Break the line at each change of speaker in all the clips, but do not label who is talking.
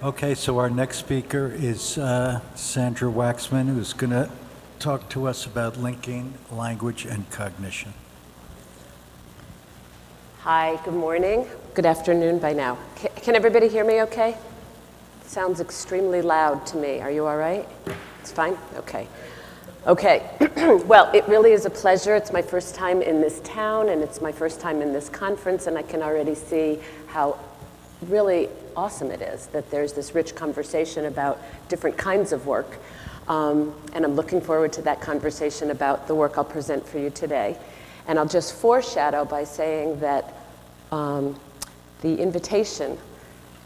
Okay, so our next speaker is Sandra Waxman, who's going to talk to us about linking language and cognition.
Hi, good morning. Good afternoon by now. Can everybody hear me okay? It sounds extremely loud to me. Are you all right? It's fine? Okay. Okay. Well, it really is a pleasure. It's my first time in this town, and it's my first time in this conference, and I can already see how really awesome it is that there's this rich conversation about different kinds of work. And I'm looking forward to that conversation about the work I'll present for you today. And I'll just foreshadow by saying that the invitation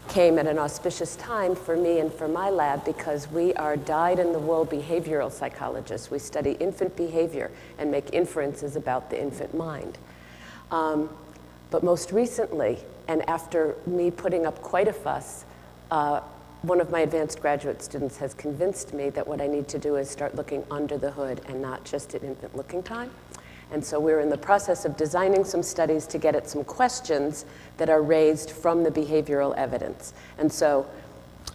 came at an auspicious time for me and for my lab because we are dyed-in-the-wool behavioral psychologists. We study infant behavior and make inferences about the infant mind. But most recently, and after me putting up quite a fuss, one of my advanced graduate students has convinced me that what I need to do is start looking under the hood and not just at infant looking time. And so we're in the process of designing some studies to get at some questions that are raised from the behavioral evidence. And so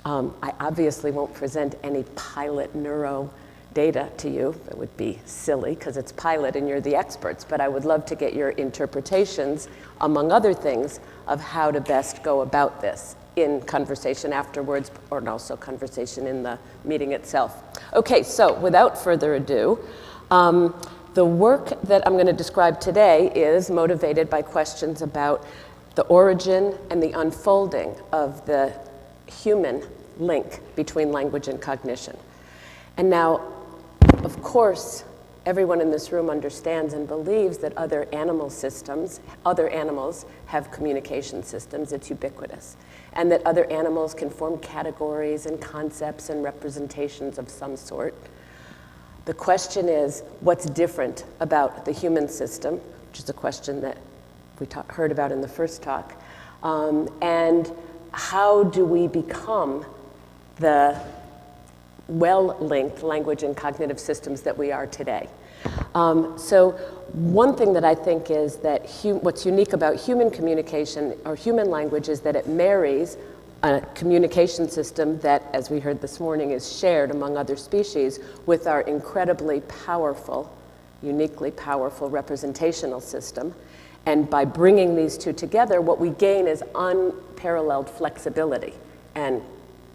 I obviously won't present any pilot neuro data to you. It would be silly because it's pilot and you're the experts, but I would love to get your interpretations, among other things, of how to best go about this in conversation afterwards, or also conversation in the meeting itself. Okay, so without further ado, the work that I'm going to describe today is motivated by questions about the origin and the unfolding of the human link between language and cognition. And now, of course, everyone in this room understands and believes that other animals have communication systems. It's ubiquitous. And that other animals can form categories and concepts and representations of some sort. The question is, what's different about the human system, which is a question that we heard about in the first talk, and how do we become the well-linked language and cognitive systems that we are today? So one thing that I think is that what's unique about human communication or human language is that it marries a communication system that, as we heard this morning, is shared among other species with our incredibly powerful, uniquely powerful representational system. And by bringing these two together, what we gain is unparalleled flexibility and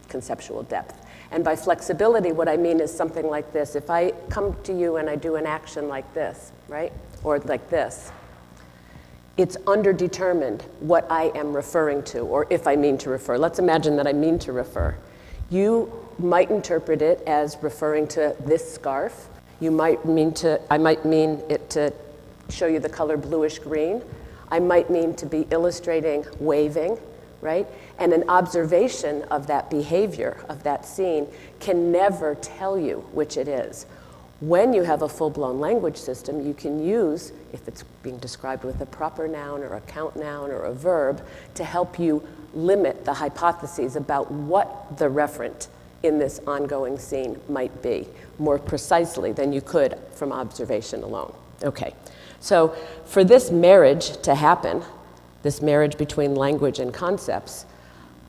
conceptual depth. And by flexibility, what I mean is something like this. If I come to you and I do an action like this, right? Or like this, it's underdetermined what I am referring to, or if I mean to refer. Let's imagine that I mean to refer. You might interpret it as referring to this scarf. I might mean it to show you the color bluish green. I might mean to be illustrating waving, right? And an observation of that behavior, of that scene, can never tell you which it is. When you have a full-blown language system, you can use, if it's being described with a proper noun or a count noun or a verb, to help you limit the hypotheses about what the referent in this ongoing scene might be, more precisely than you could from observation alone. Okay, so for this marriage to happen, this marriage between language and concepts,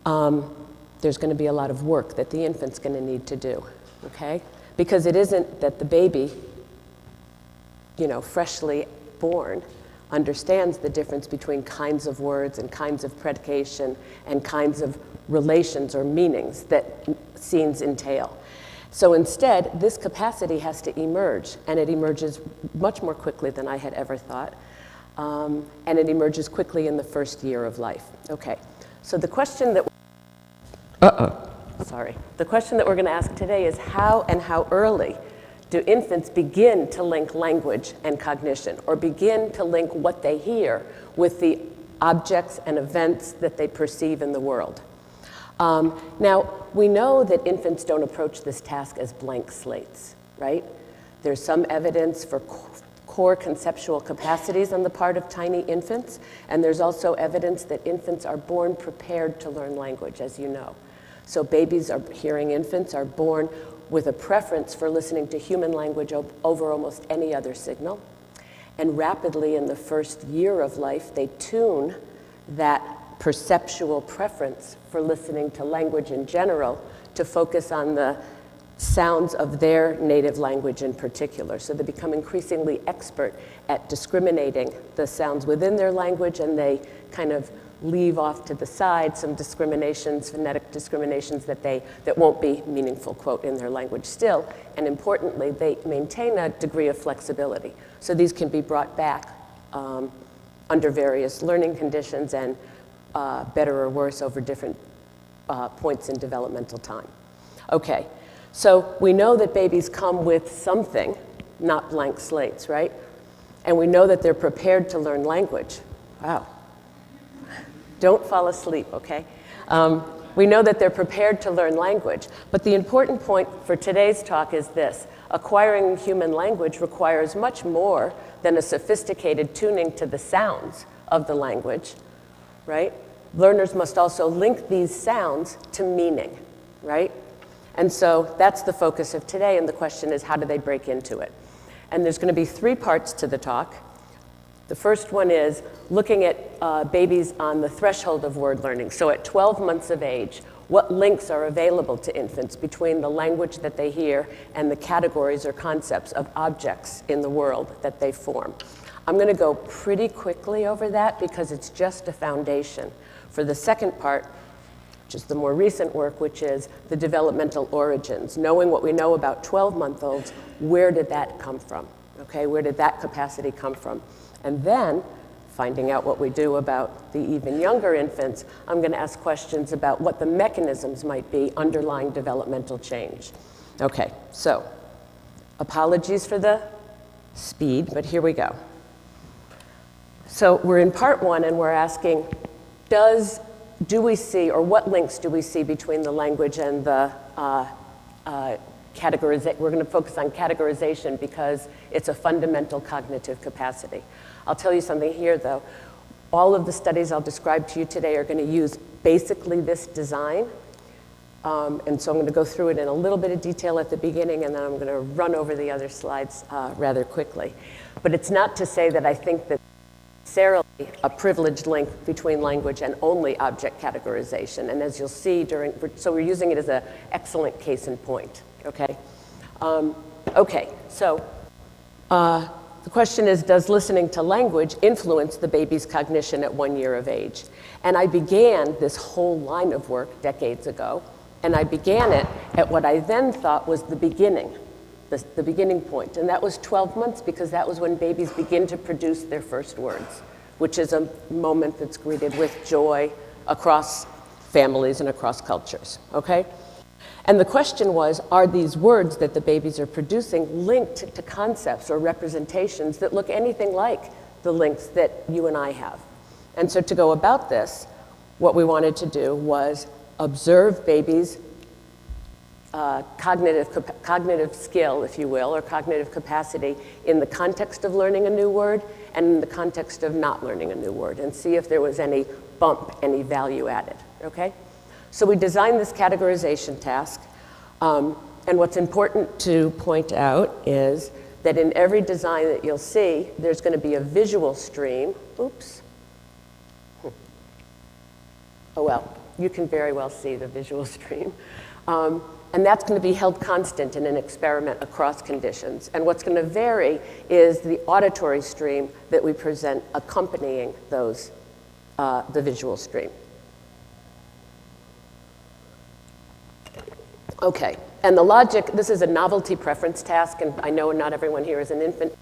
there's going to be a lot of work that the infant's going to need to do, okay? Because it isn't that the baby, freshly born, understands the difference between kinds of words and kinds of predication and kinds of relations or meanings that scenes entail. So instead, this capacity has to emerge, and it emerges much more quickly than I had ever thought. And it emerges quickly in the first year of life. Okay, so the question that the question that we're going to ask today is how and how early do infants begin to link language and cognition, or begin to link what they hear with the objects and events that they perceive in the world? Now, we know that infants don't approach this task as blank slates, right? There's some evidence for core conceptual capacities on the part of tiny infants, and there's also evidence that infants are born prepared to learn language, as you know. So hearing infants are born with a preference for listening to human language over almost any other signal. And rapidly in the first year of life, they tune that perceptual preference for listening to language in general to focus on the sounds of their native language in particular. So they become increasingly expert at discriminating the sounds within their language, and they kind of leave off to the side some discriminations, phonetic discriminations that won't be meaningful, quote, in their language still. And importantly, they maintain a degree of flexibility. So these can be brought back under various learning conditions and better or worse over different points in developmental time. Okay, so we know that babies come with something, not blank slates, right? And we know that they're prepared to learn language. Wow. Don't fall asleep, okay? We know that they're prepared to learn language, but the important point for today's talk is this. Acquiring human language requires much more than a sophisticated tuning to the sounds of the language, right? Learners must also link these sounds to meaning, right? And so that's the focus of today, and the question is, how do they break into it? And there's going to be 3 parts to the talk. The first one is looking at babies on the threshold of word learning. So at 12 months of age, what links are available to infants between the language that they hear and the categories or concepts of objects in the world that they form? I'm going to go pretty quickly over that because it's just a foundation for the second part, which is the more recent work, which is the developmental origins. Knowing what we know about 12-month-olds, where did that come from? Okay, where did that capacity come from? And then, finding out what we do about the even younger infants, I'm going to ask questions about what the mechanisms might be underlying developmental change. Okay, so apologies for the speed, but here we go. So we're in part 1, and we're asking, do we see, or what links do we see between the language and the categorization? We're going to focus on categorization because it's a fundamental cognitive capacity. I'll tell you something here, though. All of the studies I'll describe to you today are going to use basically this design. And so I'm going to go through it in a little bit of detail at the beginning, and then I'm going to run over the other slides rather quickly. But it's not to say that I think that necessarily a privileged link between language and only object categorization. And as you'll see so we're using it as an excellent case in point, okay? Okay, so the question is, does listening to language influence the baby's cognition at 1 year of age? And I began this whole line of work decades ago, and I began it at what I then thought was the beginning, the beginning point, and that was 12 months, because that was when babies begin to produce their first words, which is a moment that's greeted with joy across families and across cultures, okay? And the question was, are these words that the babies are producing linked to concepts or representations that look anything like the links that you and I have? And so to go about this, what we wanted to do was observe babies' cognitive skill, if you will, or cognitive capacity in the context of learning a new word and in the context of not learning a new word, and see if there was any bump, any value added, okay? So we designed this categorization task, and what's important to point out is that in every design that you'll see, there's going to be a visual stream. Oops. Oh well, you can very well see the visual stream. And that's going to be held constant in an experiment across conditions. And what's going to vary is the auditory stream that we present accompanying those, the visual stream. Okay, and the logic, this is a novelty preference task, and I know not everyone here is an infant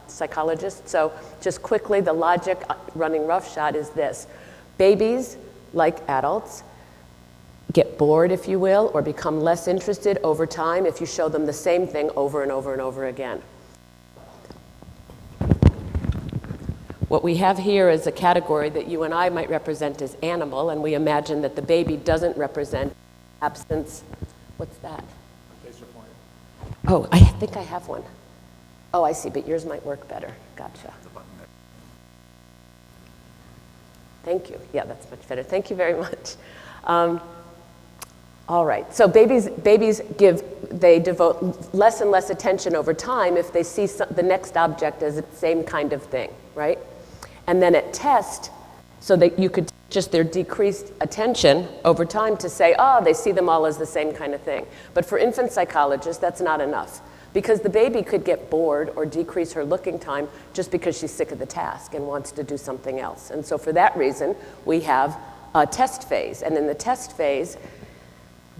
psychologist, so just quickly, the logic running roughshod is this. Babies, like adults, get bored, if you will, or become less interested over time if you show them the same thing over and over and over again. What we have here is a category that you and I might represent as animal, and we imagine that the baby doesn't represent absence. What's that?
Taser pointer.
Oh, I think I have one. Oh, I see, but yours might work better. Gotcha.
The button there.
Thank you. Yeah, that's much better. Thank you very much. All right, so babies devote less and less attention over time if they see the next object as the same kind of thing, right? And then at test, So that you could just their decreased attention over time to say, oh, they see them all as the same kind of thing. But for infant psychologists, that's not enough. Because the baby could get bored or decrease her looking time just because she's sick of the task and wants to do something else. And so for that reason, we have a test phase. And in the test phase,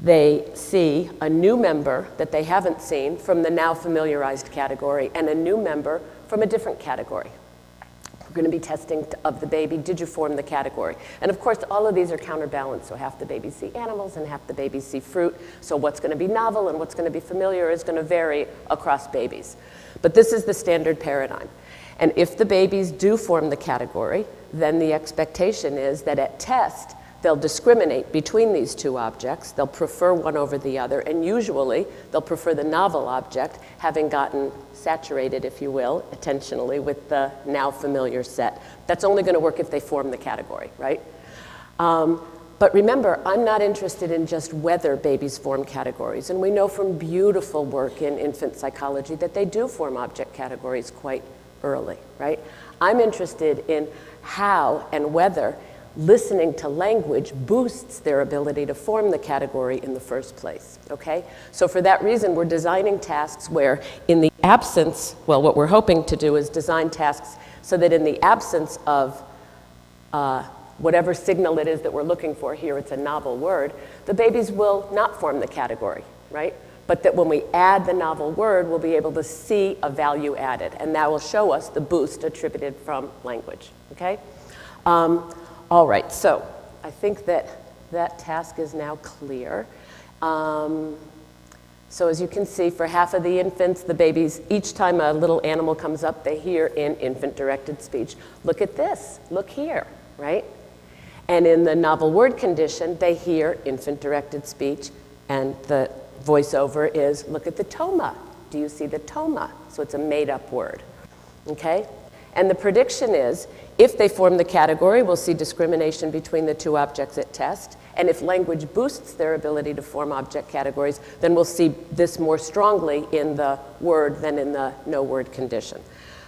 they see a new member that they haven't seen from the now familiarized category and a new member from a different category. We're going to be testing of the baby, did you form the category? And of course, all of these are counterbalanced, so half the babies see animals and half the babies see fruit. So what's going to be novel and what's going to be familiar is going to vary across babies. But this is the standard paradigm. And if the babies do form the category, then the expectation is that at test, they'll discriminate between these two objects. They'll prefer one over the other, and usually they'll prefer the novel object, having gotten saturated, if you will, attentionally with the now familiar set. That's only going to work if they form the category, right? But remember, I'm not interested in just whether babies form categories, and we know from beautiful work in infant psychology that they do form object categories quite early, right? I'm interested in how and whether listening to language boosts their ability to form the category in the first place, okay? So for that reason, we're designing tasks where in the absence, well, what we're hoping to do is design tasks so that in the absence of whatever signal it is that we're looking for, here it's a novel word, the babies will not form the category, right? But that when we add the novel word, we'll be able to see a value added, and that will show us the boost attributed from language, okay? All right, so I think that that task is now clear. So as you can see, for half of the infants, the babies, each time a little animal comes up, they hear in infant-directed speech. Look at this, look here, right? And in the novel word condition, they hear infant-directed speech, and the voiceover is, look at the toma. Do you see the toma? So it's a made-up word, okay? And the prediction is, if they form the category, we'll see discrimination between the two objects at test. And if language boosts their ability to form object categories, then we'll see this more strongly in the word than in the no word condition.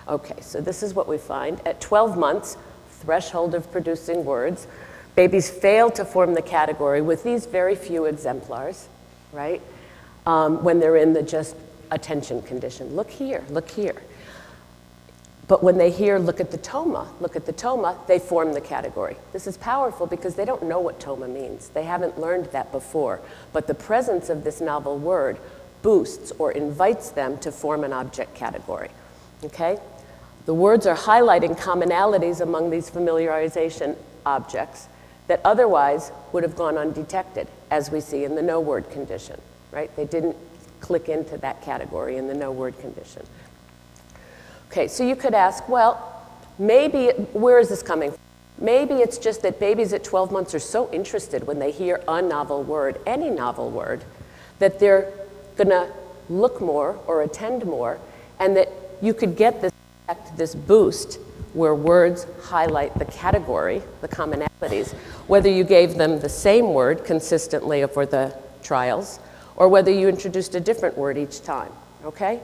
Okay, so this is what we find. At 12 months, threshold of producing words, babies fail to form the category with these very few exemplars, right? When they're in the just attention condition. Look here, look here. But when they hear, look at the toma, they form the category. This is powerful because they don't know what toma means. They haven't learned that before. But the presence of this novel word boosts or invites them to form an object category, okay? The words are highlighting commonalities among these familiarization objects that otherwise would have gone undetected, as we see in the no word condition, right? They didn't click into that category in the no word condition. Okay, so you could ask, well, maybe, where is this coming from? Maybe it's just that babies at 12 months are so interested when they hear a novel word, any novel word, that they're gonna look more or attend more, and that you could get this effect, this boost, where words highlight the category, the commonalities, whether you gave them the same word consistently for the trials, or whether you introduced a different word each time, okay?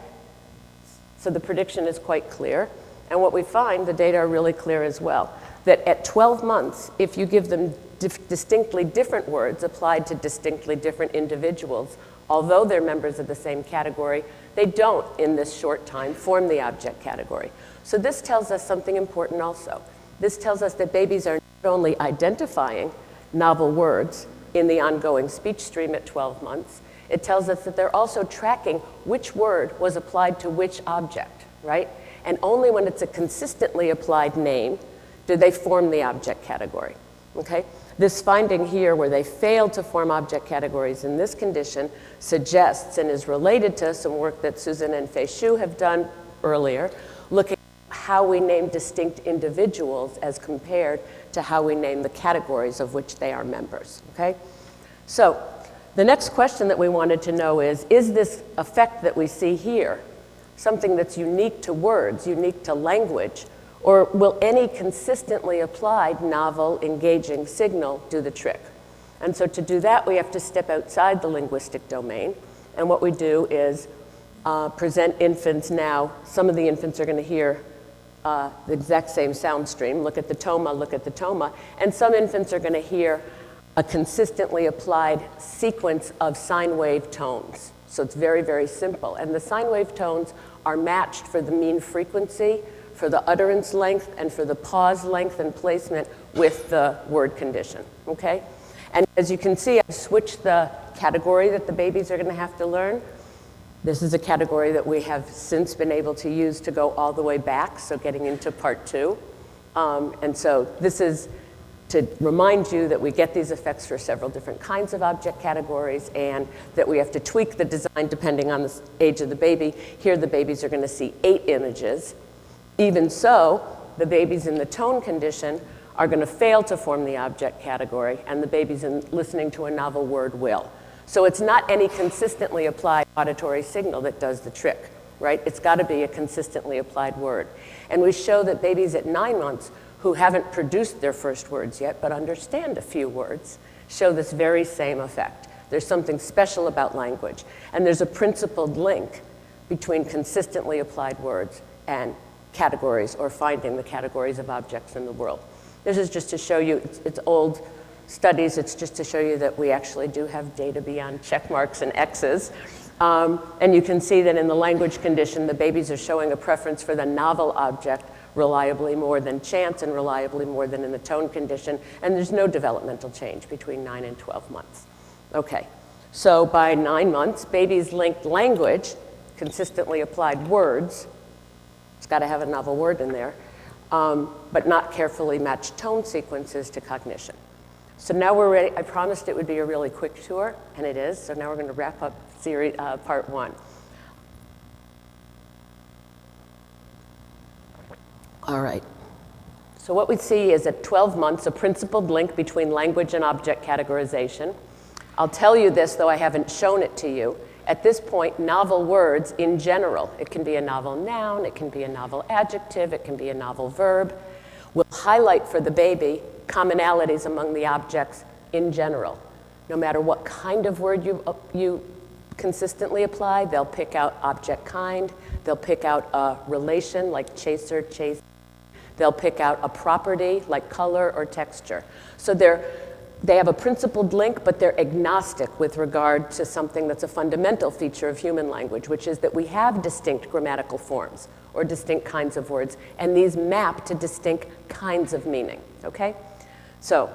So the prediction is quite clear. And what we find, the data are really clear as well, that at 12 months, if you give them distinctly different words applied to distinctly different individuals, although they're members of the same category, they don't, in this short time, form the object category. So this tells us something important also. This tells us that babies are not only identifying novel words in the ongoing speech stream at 12 months, it tells us that they're also tracking which word was applied to which object, right? And only when it's a consistently applied name do they form the object category, okay? This finding here, where they fail to form object categories in this condition, suggests and is related to some work that Susan and Fei Xu have done earlier, looking at how we name distinct individuals as compared to how we name the categories of which they are members, okay? So, the next question that we wanted to know is this effect that we see here something that's unique to words, unique to language, or will any consistently applied novel, engaging signal do the trick? And so to do that, we have to step outside the linguistic domain, and what we do is present infants now. Some of the infants are going to hear the exact same sound stream. Look at the toma, look at the toma. And some infants are going to hear a consistently applied sequence of sine wave tones. So it's very, very simple. And the sine wave tones are matched for the mean frequency, for the utterance length, and for the pause length and placement with the word condition, okay? And as you can see, I've switched the category that the babies are going to have to learn. This is a category that we have since been able to use to go all the way back, so getting into part 2. And so this is to remind you that we get these effects for several different kinds of object categories, and that we have to tweak the design depending on the age of the baby. Here the babies are going to see 8 images. Even so, the babies in the tone condition are going to fail to form the object category, and the babies in listening to a novel word will. So it's not any consistently applied auditory signal that does the trick, right? It's got to be a consistently applied word. And we show that babies at 9 months who haven't produced their first words yet, but understand a few words, show this very same effect. There's something special about language. And there's a principled link between consistently applied words and categories, or finding the categories of objects in the world. This is just to show you, it's old studies, it's just to show you that we actually do have data beyond check marks and X's. And you can see that in the language condition, the babies are showing a preference for the novel object reliably more than chance, and reliably more than in the tone condition, and there's no developmental change between 9 and 12 months. Okay, so by 9 months, babies linked language, consistently applied words, it's got to have a novel word in there, but not carefully matched tone sequences to cognition. So now we're ready. I promised it would be a really quick tour, and it is. So now we're going to wrap up series, part 1. All right. So what we see is at 12 months, a principled link between language and object categorization. I'll tell you this, though I haven't shown it to you. At this point, novel words in general, it can be a novel noun, it can be a novel adjective, it can be a novel verb, will highlight for the baby commonalities among the objects in general. No matter what kind of word you consistently apply, they'll pick out object kind, they'll pick out a relation like chaser, chase, they'll pick out a property like color or texture. So they have a principled link, but they're agnostic with regard to something that's a fundamental feature of human language, which is that we have distinct grammatical forms or distinct kinds of words, and these map to distinct kinds of meaning, okay? So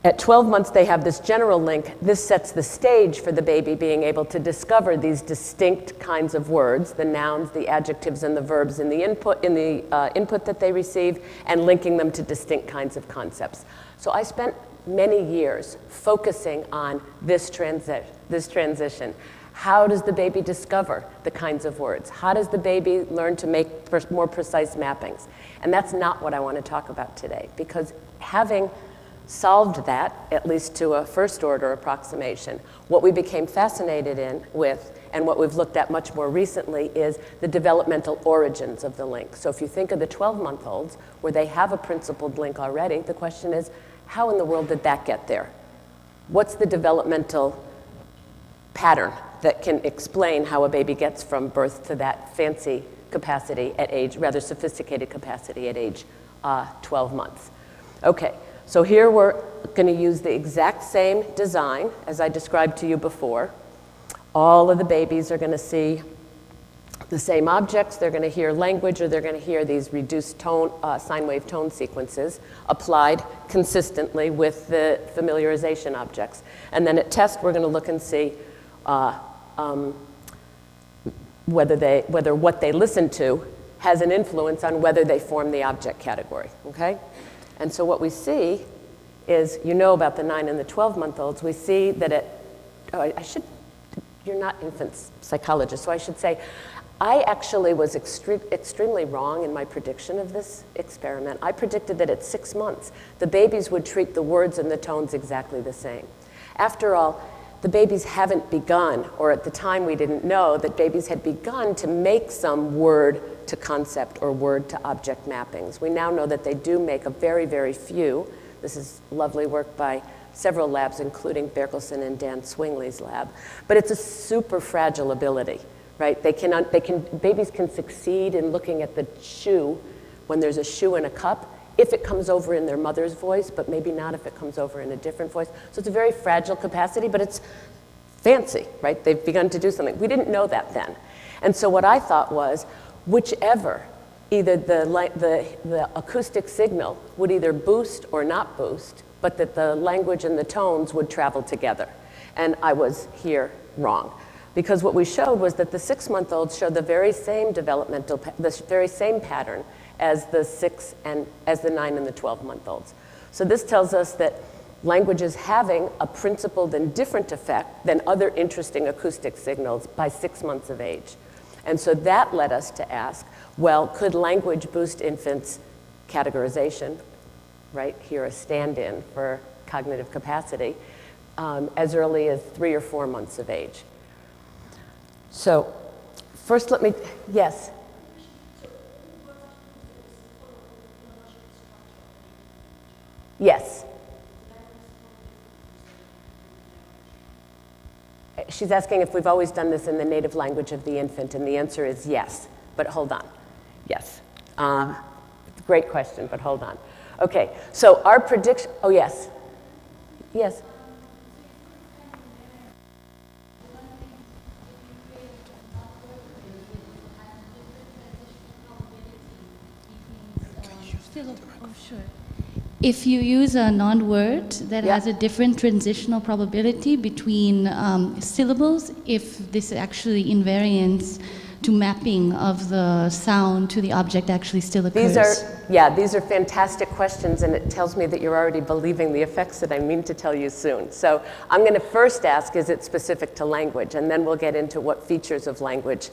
at 12 months, they have this general link. This sets the stage for the baby being able to discover these distinct kinds of words, the nouns, the adjectives, and the verbs in the input that they receive, and linking them to distinct kinds of concepts. So I spent many years focusing on this transition. How does the baby discover the kinds of words? How does the baby learn to make more precise mappings? And that's not what I want to talk about today, because having solved that, at least to a first order approximation, what we became fascinated with, and what we've looked at much more recently, is the developmental origins of the link. So if you think of the 12-month-olds, where they have a principled link already, the question is, how in the world did that get there? What's the developmental pattern that can explain how a baby gets from birth to that fancy capacity at age, rather sophisticated capacity at age 12 months? Okay, so here we're going to use the exact same design as I described to you before. All of the babies are going to see the same objects. They're going to hear language, or they're going to hear these reduced tone, sine wave tone sequences applied consistently with the familiarization objects. And then at test, we're going to look and see whether what they listen to has an influence on whether they form the object category, okay? And so what we see is, you know about the 9 and the 12-month-olds, we see that you're not infant psychologists, so I should say, I actually was extremely wrong in my prediction of this experiment. I predicted that at 6 months, the babies would treat the words and the tones exactly the same. After all, the babies haven't begun, or at the time we didn't know that babies had begun to make some word to concept or word to object mappings. We now know that they do make a very, very few. This is lovely work by several labs, including Berkelson and Dan Swingley's lab. But it's a super fragile ability, right? Babies can succeed in looking at the shoe when there's a shoe in a cup if it comes over in their mother's voice, but maybe not if it comes over in a different voice. So it's a very fragile capacity, but it's fancy, right? They've begun to do something. We didn't know that then. And so what I thought was, whichever, either the acoustic signal would either boost or not boost, but that the language and the tones would travel together. And I was here wrong. Because what we showed was that the 6-month-olds showed the very same the very same pattern as the 9 and the 12-month-olds. So this tells us that language is having a principled and different effect than other interesting acoustic signals by 6 months of age. And so that led us to ask, well, could language boost infants' categorization, right? Here a stand-in for cognitive capacity, as early as 3 or 4 months of age. So first yes? Yes. She's asking if we've always done this in the native language of the infant, and the answer is yes. But hold on. Yes. Great question, but hold on. Okay, so our prediction, oh yes. Yes.
If you use a non-word that has a different transitional probability between syllables, if this actually invariance to mapping of the sound to the object actually still occurs.
These are fantastic questions, and it tells me that you're already believing the effects that I mean to tell you soon. So I'm going to first ask, is it specific to language? And then we'll get into what features of language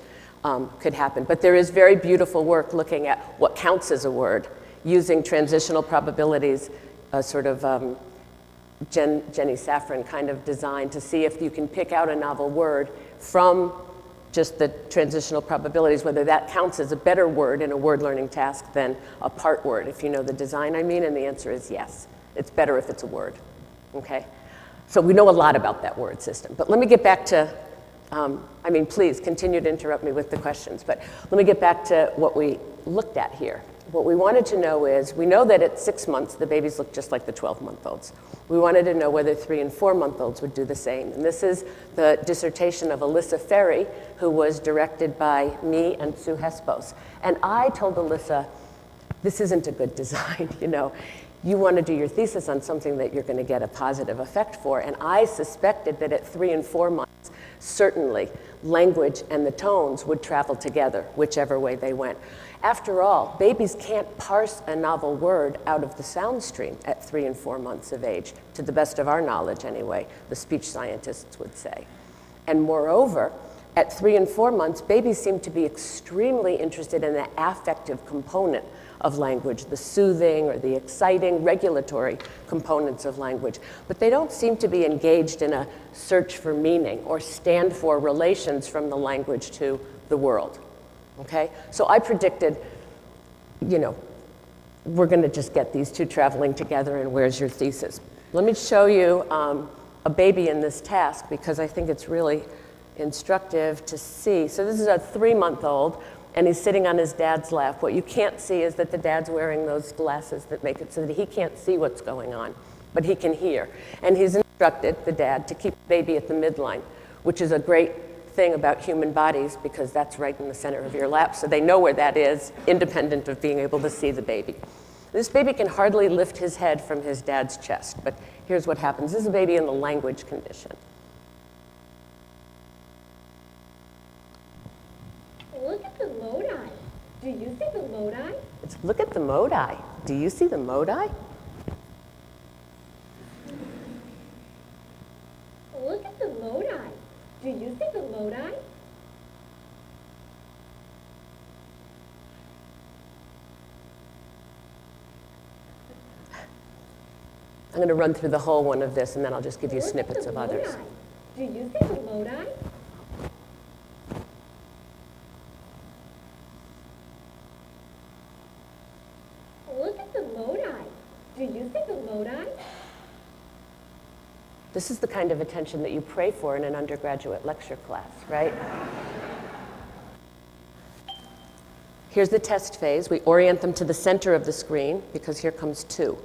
could happen. But there is very beautiful work looking at what counts as a word, using transitional probabilities, a sort of Jenny Safran kind of design to see if you can pick out a novel word from just the transitional probabilities, whether that counts as a better word in a word learning task than a part word, if you know the design I mean, and the answer is yes. It's better if it's a word, okay? So we know a lot about that word system. But let me get back to, please continue to interrupt me with the questions, but let me get back to what we looked at here. What we wanted to know is, we know that at 6 months, the babies look just like the 12-month-olds. We wanted to know whether 3 and 4-month-olds would do the same. And this is the dissertation of Alyssa Ferry, who was directed by me and Sue Hespos. And I told Alyssa, this isn't a good design, you know. You want to do your thesis on something that you're going to get a positive effect for. And I suspected that at 3 and 4 months, certainly language and the tones would travel together, whichever way they went. After all, babies can't parse a novel word out of the sound stream at 3 and 4 months of age, to the best of our knowledge anyway, the speech scientists would say. And moreover, at 3 and 4 months, babies seem to be extremely interested in the affective component of language, the soothing or the exciting regulatory components of language. But they don't seem to be engaged in a search for meaning or stand for relations from the language to the world. Okay? So I predicted, you know, we're going to just get these two traveling together, and where's your thesis? Let me show you a baby in this task, because I think it's really instructive to see. So this is a 3-month-old, and he's sitting on his dad's lap. What you can't see is that the dad's wearing those glasses that make it so that he can't see what's going on, but he can hear. And he's instructed, the dad, to keep the baby at the midline, which is a great thing about human bodies, because that's right in the center of your lap, so they know where that is, independent of being able to see the baby. This baby can hardly lift his head from his dad's chest, but here's what happens. This is a baby in the language condition.
Look at the lodi. Do you see the lodi?
It's look at the modi. Do you see the modi?
Look at the lodi. Do you see the lodi?
I'm going to run through the whole one of this, and then I'll just give you
Look at
snippets
the
of others.
lodi. Do you see the lodi? Look at the lodi. Do you see the lodi?
This is the kind of attention that you pray for in an undergraduate lecture class, right? Here's the test phase. We orient them to the center of the screen because here comes two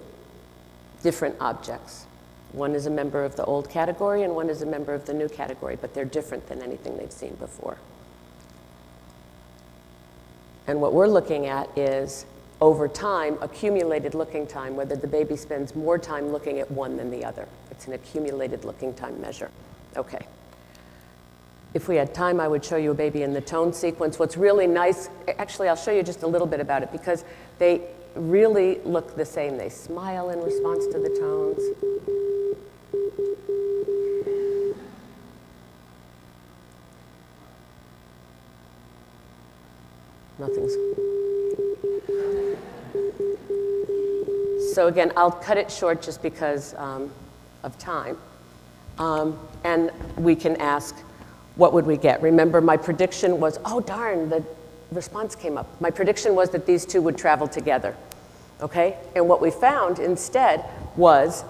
different objects. One is a member of the old category and one is a member of the new category, but they're different than anything they've seen before. And what we're looking at is, over time, accumulated looking time, whether the baby spends more time looking at one than the other. It's an accumulated looking time measure. Okay. If we had time, I would show you a baby in the tone sequence. What's really nice, actually, I'll show you just a little bit about it because they really look the same. They smile in response to the tones. Nothing's. So again, I'll cut it short just because of time. And we can ask, what would we get? Remember, my prediction was, oh darn, the response came up. My prediction was that these two would travel together, okay? And what we found instead was,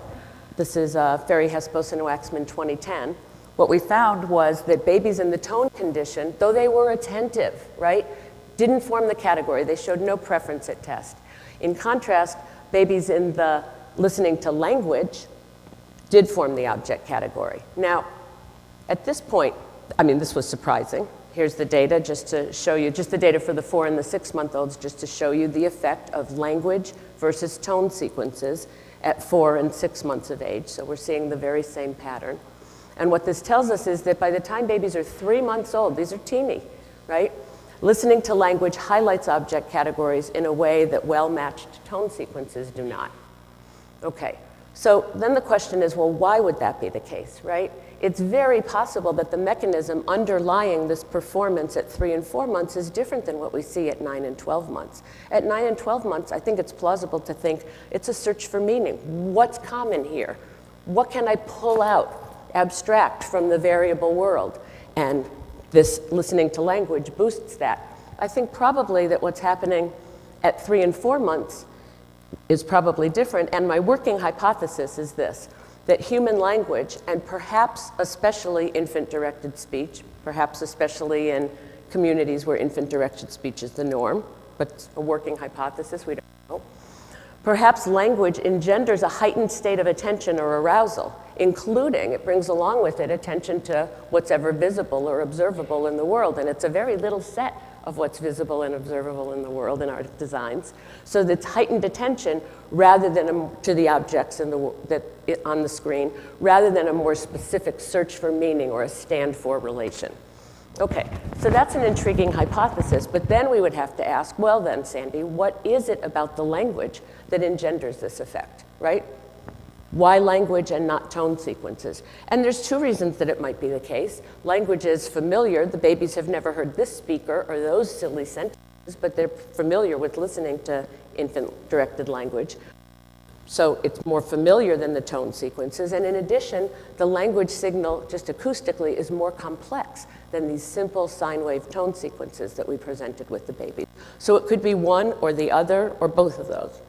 this is Ferry, Hesbos, and Waxman 2010, what we found was that babies in the tone condition, though they were attentive, right, didn't form the category. They showed no preference at test. In contrast, babies in the listening to language did form the object category. Now, at this point, I mean, this was surprising. Here's the data just to show you, just the data for the 4 and the 6-month-olds, just to show you the effect of language versus tone sequences at 4 and 6 months of age. So we're seeing the very same pattern. And what this tells us is that by the time babies are 3 months old, these are teeny, right? Listening to language highlights object categories in a way that well-matched tone sequences do not. Okay, so then the question is, well, why would that be the case, right? It's very possible that the mechanism underlying this performance at 3 and 4 months is different than what we see at 9 and 12 months. At 9 and 12 months, I think it's plausible to think it's a search for meaning. What's common here? What can I pull out, abstract from the variable world? And this listening to language boosts that. I think probably that what's happening at 3 and 4 months is probably different, and my working hypothesis is this, that human language, and perhaps especially infant-directed speech, perhaps especially in communities where infant-directed speech is the norm, but it's a working hypothesis, we don't know. Perhaps language engenders a heightened state of attention or arousal, including, it brings along with it attention to what's ever visible or observable in the world, and it's a very little set of what's visible and observable in the world in our designs. So that's heightened attention rather than to the objects on the screen, rather than a more specific search for meaning or a stand for relation. Okay, so that's an intriguing hypothesis, but then we would have to ask, well then, Sandy, what is it about the language that engenders this effect, right? Why language and not tone sequences? And there's 2 reasons that it might be the case. Language is familiar. The babies have never heard this speaker or those silly sentences, but they're familiar with listening to infant-directed language. So it's more familiar than the tone sequences. And in addition, the language signal, just acoustically, is more complex than these simple sine wave tone sequences that we presented with the babies. So it could be one or the other or both of those.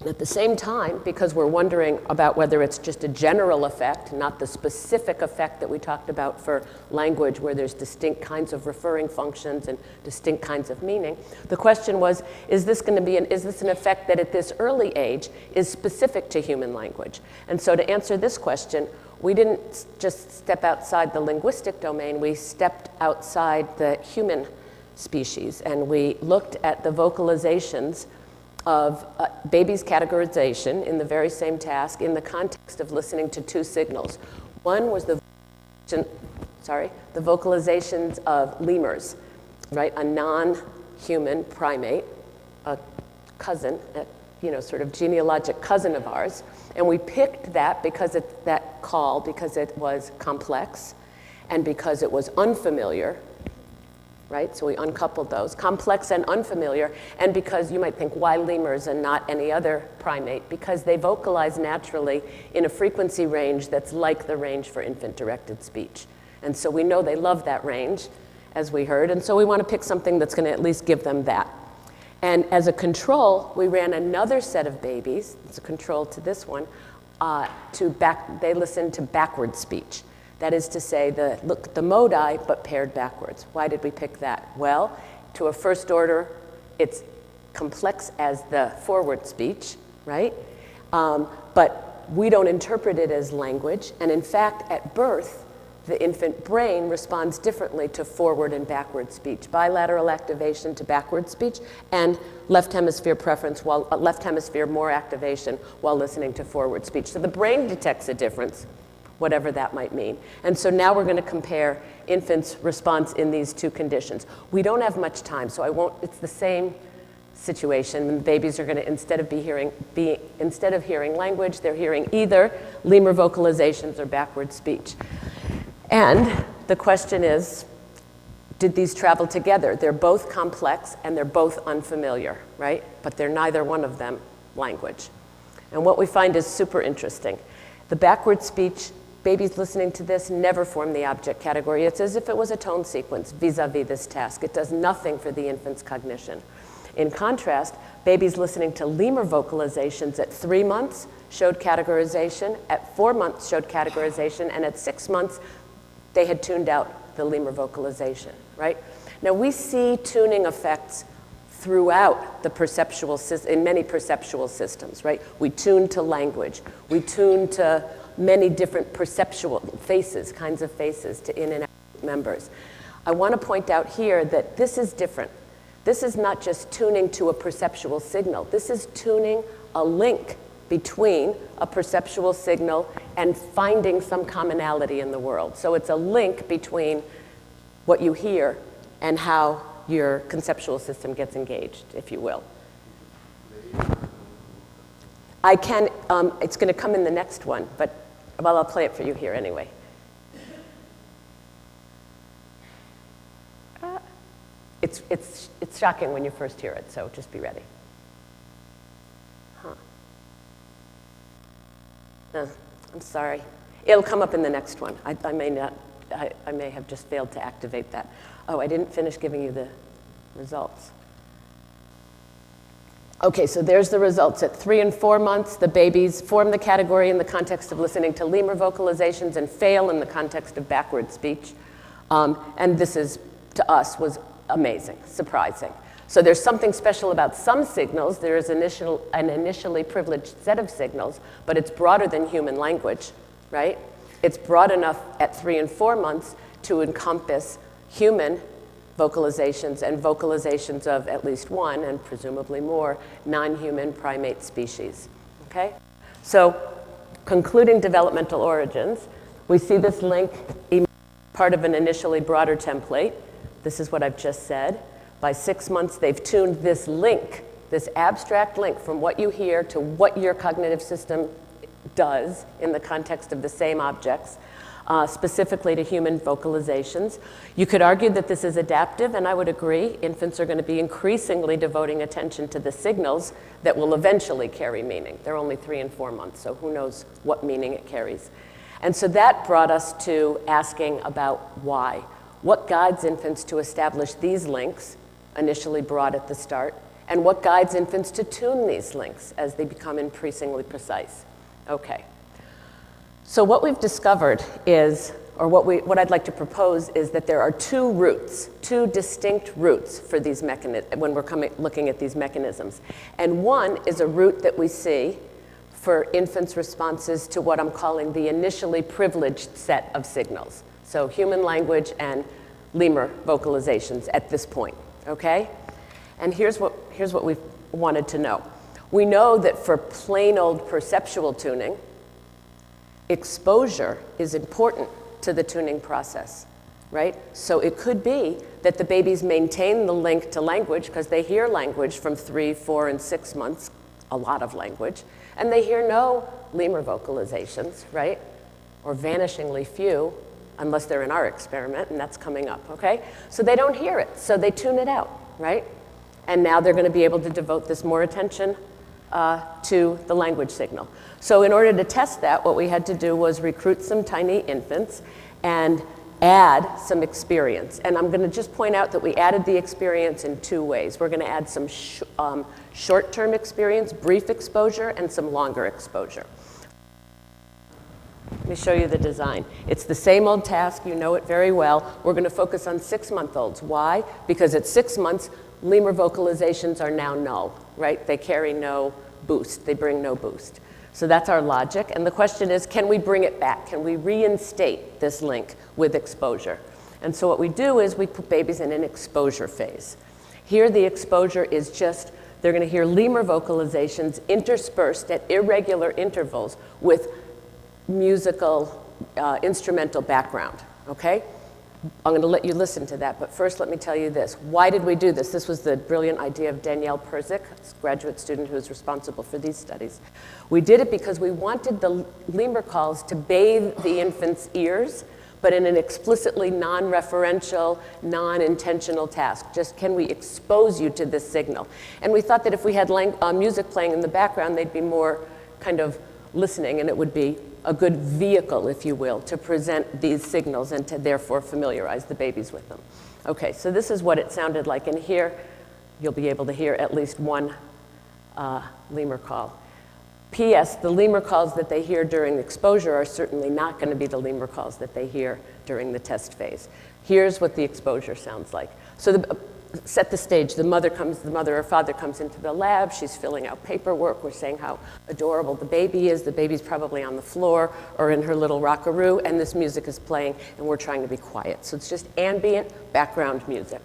At the same time, because we're wondering about whether it's just a general effect, not the specific effect that we talked about for language where there's distinct kinds of referring functions and distinct kinds of meaning, the question was, is this an effect that at this early age is specific to human language? And so to answer this question, we didn't just step outside the linguistic domain, we stepped outside the human species, and we looked at the vocalizations of baby's categorization in the very same task in the context of listening to 2 signals. One was the vocalizations of lemurs, right? A non-human primate, a cousin, sort of genealogic cousin of ours. And we picked that because because it was complex and because it was unfamiliar, right? So we uncoupled those, complex and unfamiliar, and because you might think, why lemurs and not any other primate? Because they vocalize naturally in a frequency range that's like the range for infant-directed speech. And so we know they love that range, as we heard, and so we want to pick something that's going to at least give them that. And as a control, we ran another set of babies, it's a control to this one, they listened to backward speech. That is to say, the modi, but paired backwards. Why did we pick that? Well, to a first order, it's complex as the forward speech, right? But we don't interpret it as language. And in fact, at birth, the infant brain responds differently to forward and backward speech. Bilateral activation to backward speech, and left hemisphere preference, while left hemisphere more activation while listening to forward speech. So the brain detects a difference, whatever that might mean. And so now we're going to compare infants' response in these two conditions. We don't have much time, so I won't, it's the same situation. Babies are going to, instead of hearing language, they're hearing either lemur vocalizations or backward speech. And the question is, did these travel together? They're both complex and they're both unfamiliar, right? But they're neither one of them language. And what we find is super interesting. The backward speech, babies listening to this never form the object category. It's as if it was a tone sequence vis-a-vis this task. It does nothing for the infant's cognition. In contrast, babies listening to lemur vocalizations at 3 months showed categorization, at 4 months showed categorization, and at 6 months, they had tuned out the lemur vocalization, right? Now we see tuning effects throughout the perceptual, in many perceptual systems, right? We tune to language. We tune to many different perceptual faces, kinds of faces, to in and out members. I want to point out here that this is different. This is not just tuning to a perceptual signal. This is tuning a link between a perceptual signal and finding some commonality in the world. So it's a link between what you hear and how your conceptual system gets engaged, if you will. I can, it's going to come in the next one, but well, I'll play it for you here anyway. It's shocking when you first hear it, so just be ready. I'm sorry. It'll come up in the next one. I may have just failed to activate that. Oh, I didn't finish giving you the results. Okay, so there's the results. At 3 and 4 months, the babies form the category in the context of listening to lemur vocalizations and fail in the context of backward speech. And this is, to us, was amazing, surprising. So there's something special about some signals. There is an initially privileged set of signals, but it's broader than human language, right? It's broad enough at 3 and 4 months to encompass human vocalizations and vocalizations of at least one, and presumably more, non-human primate species, okay? So concluding developmental origins, we see this link part of an initially broader template. This is what I've just said. By 6 months, they've tuned this link, this abstract link from what you hear to what your cognitive system does in the context of the same objects, specifically to human vocalizations. You could argue that this is adaptive, and I would agree. Infants are going to be increasingly devoting attention to the signals that will eventually carry meaning. They're only 3 and 4 months, so who knows what meaning it carries. And so that brought us to asking about why. What guides infants to establish these links, initially broad at the start, and what guides infants to tune these links as they become increasingly precise? Okay. So what we've discovered is, or what I'd like to propose is that there are two routes, two distinct routes for these mechanisms, when we're looking at these mechanisms. And one is a route that we see for infants' responses to what I'm calling the initially privileged set of signals. So human language and lemur vocalizations at this point, okay? And here's what we've wanted to know. We know that for plain old perceptual tuning, exposure is important to the tuning process, right? So it could be that the babies maintain the link to language because they hear language from 3, 4, and 6 months, a lot of language, and they hear no lemur vocalizations, right? Or vanishingly few, unless they're in our experiment, and that's coming up, okay? So they don't hear it, so they tune it out, right? And now they're going to be able to devote this more attention to the language signal. So in order to test that, what we had to do was recruit some tiny infants and add some experience. And I'm going to just point out that we added the experience in 2 ways. We're going to add some short-term experience, brief exposure, and some longer exposure. Let me show you the design. It's the same old task, you know it very well. We're going to focus on 6-month-olds. Why? Because at 6 months, lemur vocalizations are now null, right? They carry no boost, they bring no boost. So that's our logic, and the question is, can we bring it back? Can we reinstate this link with exposure? And so what we do is we put babies in an exposure phase. Here the exposure is just, they're going to hear lemur vocalizations interspersed at irregular intervals with musical, instrumental background, okay? I'm going to let you listen to that, but first let me tell you this. Why did we do this? This was the brilliant idea of Danielle Perzik, a graduate student who is responsible for these studies. We did it because we wanted the lemur calls to bathe the infant's ears, but in an explicitly non-referential, non-intentional task. Just, can we expose you to this signal? And we thought that if we had music playing in the background, they'd be more kind of listening, and it would be a good vehicle, if you will, to present these signals and to therefore familiarize the babies with them. Okay, so this is what it sounded like. And here, you'll be able to hear at least one lemur call. P.S., the lemur calls that they hear during exposure are certainly not going to be the lemur calls that they hear during the test phase. Here's what the exposure sounds like. So set the stage. The mother or father comes into the lab. She's filling out paperwork. We're saying how adorable the baby is. The baby's probably on the floor or in her little rockaroo, and this music is playing, and we're trying to be quiet. So it's just ambient background music.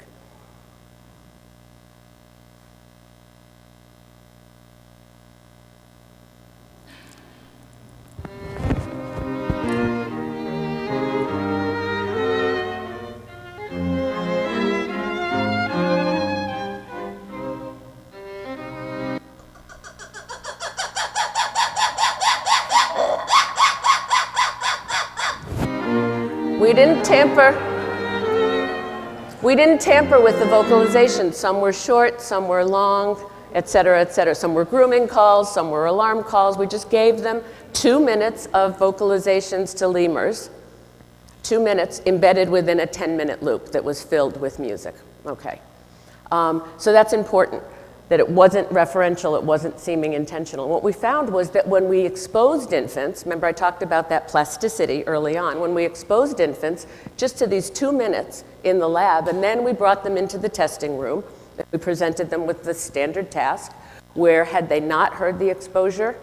We didn't tamper with the vocalization. Some were short, some were long, et cetera, et cetera. Some were grooming calls, some were alarm calls. We just gave them 2 minutes of vocalizations to lemurs, 2 minutes embedded within a 10-minute loop that was filled with music. Okay. So that's important, that it wasn't referential, it wasn't seeming intentional. What we found was that when we exposed infants, remember I talked about that plasticity early on, when we exposed infants just to these 2 minutes in the lab, and then we brought them into the testing room, we presented them with the standard task, where had they not heard the exposure,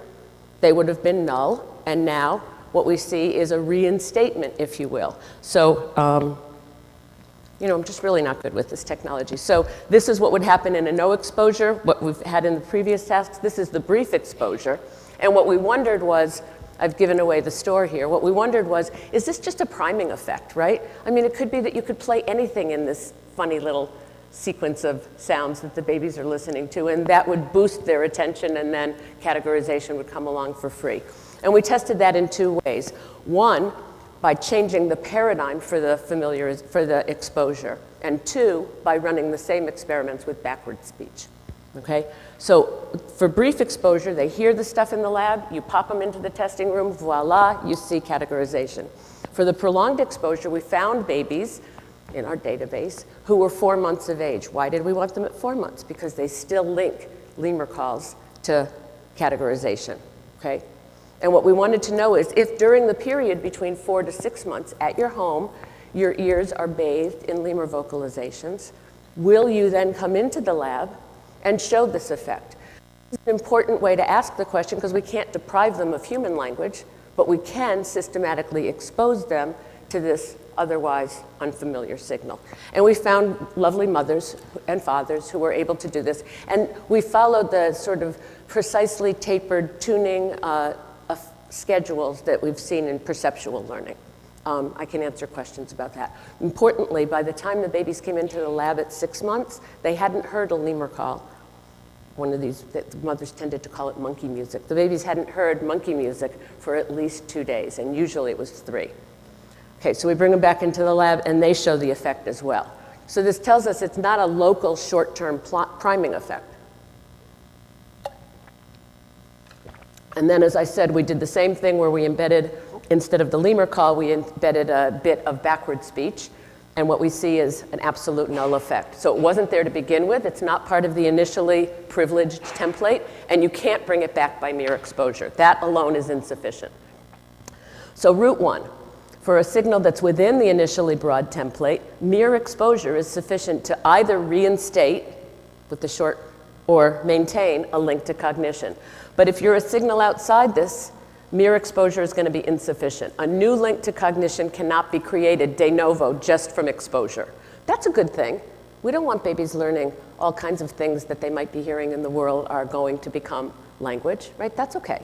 they would have been null, and now what we see is a reinstatement, if you will. So, you know, I'm just really not good with this technology. So this is what would happen in a no exposure, what we've had in the previous tasks. This is the brief exposure. And what we wondered was, I've given away the store here, what we wondered was, is this just a priming effect, right? I mean, it could be that you could play anything in this funny little sequence of sounds that the babies are listening to, and that would boost their attention, and then categorization would come along for free. And we tested that in 2 ways. One, by changing the paradigm for the exposure, and 2, by running the same experiments with backward speech. Okay? So for brief exposure, they hear the stuff in the lab, you pop them into the testing room, voila, you see categorization. For the prolonged exposure, we found babies in our database who were 4 months of age. Why did we want them at 4 months? Because they still link lemur calls to categorization. Okay? And what we wanted to know is if during the period between 4 to 6 months at your home, your ears are bathed in lemur vocalizations, will you then come into the lab and show this effect? This is an important way to ask the question because we can't deprive them of human language, but we can systematically expose them to this otherwise unfamiliar signal. And we found lovely mothers and fathers who were able to do this. And we followed the sort of precisely tapered tuning schedules that we've seen in perceptual learning. I can answer questions about that. Importantly, by the time the babies came into the lab at 6 months, they hadn't heard a lemur call. One of these, the mothers tended to call it monkey music. The babies hadn't heard monkey music for at least 2 days, and usually it was 3. Okay, so we bring them back into the lab, and they show the effect as well. So this tells us it's not a local short-term priming effect. And then, as I said, we did the same thing where we embedded, instead of the lemur call, we embedded a bit of backward speech. And what we see is an absolute null effect. So it wasn't there to begin with. It's not part of the initially privileged template. And you can't bring it back by mere exposure. That alone is insufficient. So root 1, for a signal that's within the initially broad template, mere exposure is sufficient to either reinstate with the short or maintain a link to cognition. But if you're a signal outside this, mere exposure is going to be insufficient. A new link to cognition cannot be created de novo just from exposure. That's a good thing. We don't want babies learning all kinds of things that they might be hearing in the world are going to become language, right? That's okay.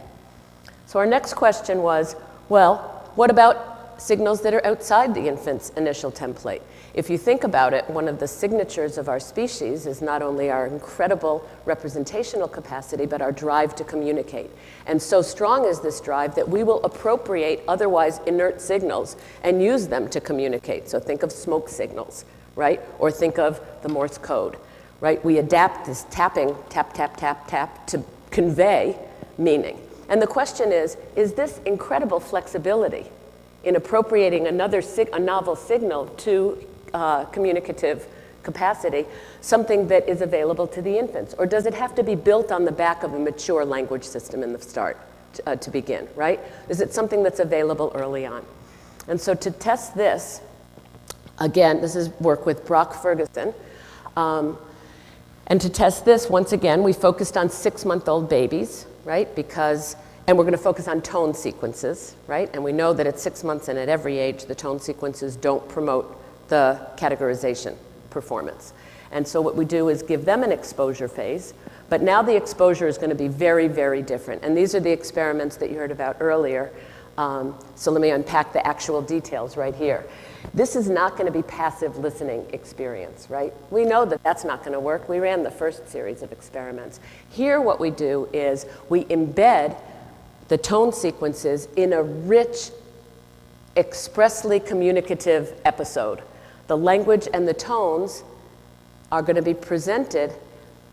So our next question was, well, what about signals that are outside the infant's initial template? If you think about it, one of the signatures of our species is not only our incredible representational capacity, but our drive to communicate. And so strong is this drive that we will appropriate otherwise inert signals and use them to communicate. So think of smoke signals, right? Or think of the Morse code, right? We adapt this tapping, tap, tap, tap, tap, to convey meaning. And the question is this incredible flexibility in appropriating a novel signal to communicative capacity, something that is available to the infants? Or does it have to be built on the back of a mature language system in the start to begin, right? Is it something that's available early on? And so to test this, again, this is work with Brock Ferguson. And to test this, once again, we focused on 6-month-old babies, right? And we're going to focus on tone sequences, right? And we know that at 6 months and at every age, the tone sequences don't promote the categorization performance. And so what we do is give them an exposure phase, but now the exposure is going to be very, very different. And these are the experiments that you heard about earlier. So let me unpack the actual details right here. This is not going to be passive listening experience, right? We know that that's not going to work. We ran the first series of experiments. Here what we do is we embed the tone sequences in a rich, expressly communicative episode. The language and the tones are going to be presented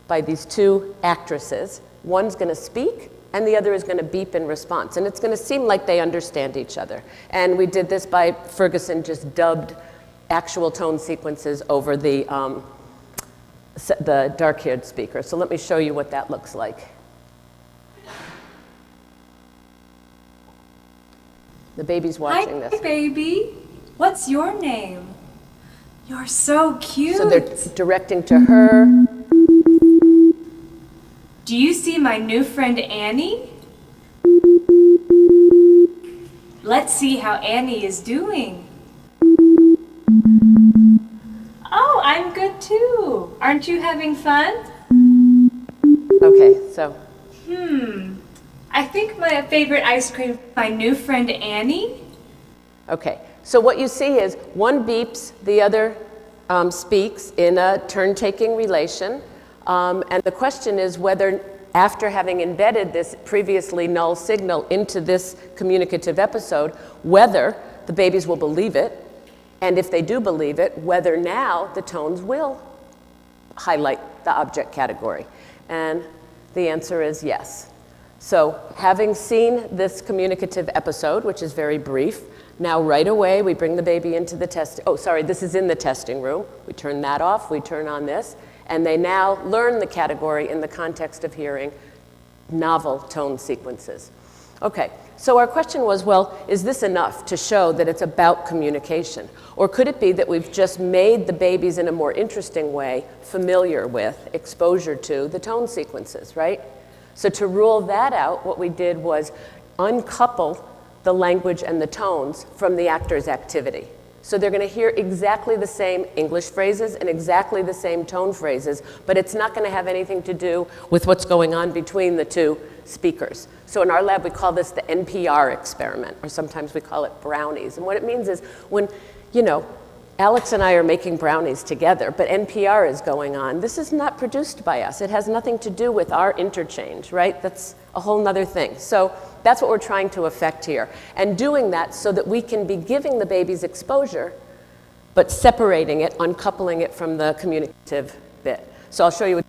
by these two actresses. One's going to speak, and the other is going to beep in response. And it's going to seem like they understand each other. And we did this by Ferguson just dubbed actual tone sequences over the dark-haired speaker. So let me show you what that looks like. The baby's watching this.
Hi, baby. What's your name? You're so cute.
So they're directing to her.
Do you see my new friend Annie? Let's see how Annie is doing. Oh, I'm good too. Aren't you having fun?
Okay, so.
I think my favorite ice cream is my new friend Annie.
Okay, so what you see is one beeps, the other speaks in a turn-taking relation. And the question is whether, after having embedded this previously null signal into this communicative episode, whether the babies will believe it, and if they do believe it, whether now the tones will highlight the object category. And the answer is yes. So having seen this communicative episode, which is very brief, now right away we bring the baby into the test. Oh, sorry, this is in the testing room. We turn that off, we turn on this, and they now learn the category in the context of hearing novel tone sequences. Okay, so our question was, well, is this enough to show that it's about communication? Or could it be that we've just made the babies in a more interesting way familiar with, exposure to the tone sequences, right? So to rule that out, what we did was uncouple the language and the tones from the actor's activity. So they're going to hear exactly the same English phrases and exactly the same tone phrases, but it's not going to have anything to do with what's going on between the two speakers. So in our lab, we call this the Npr Experiment, or sometimes we call it brownies. And what it means is when, Alex and I are making brownies together, but NPR is going on. This is not produced by us. It has nothing to do with our interchange, right? That's a whole nother thing. So that's what we're trying to affect here. And doing that so that we can be giving the babies exposure, but separating it, uncoupling it from the communicative bit. So I'll show you.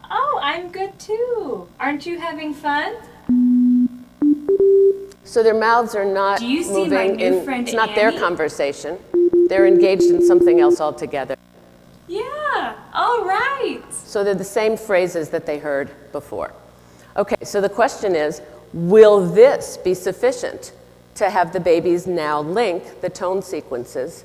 Oh, I'm good too. Aren't you having fun?
So their mouths are not
Do you see
moving
my new
in,
friend
it's not their
Annie?
conversation. They're engaged in something else altogether.
Yeah, all right.
So they're the same phrases that they heard before. Okay, so the question is, will this be sufficient to have the babies now link the tone sequences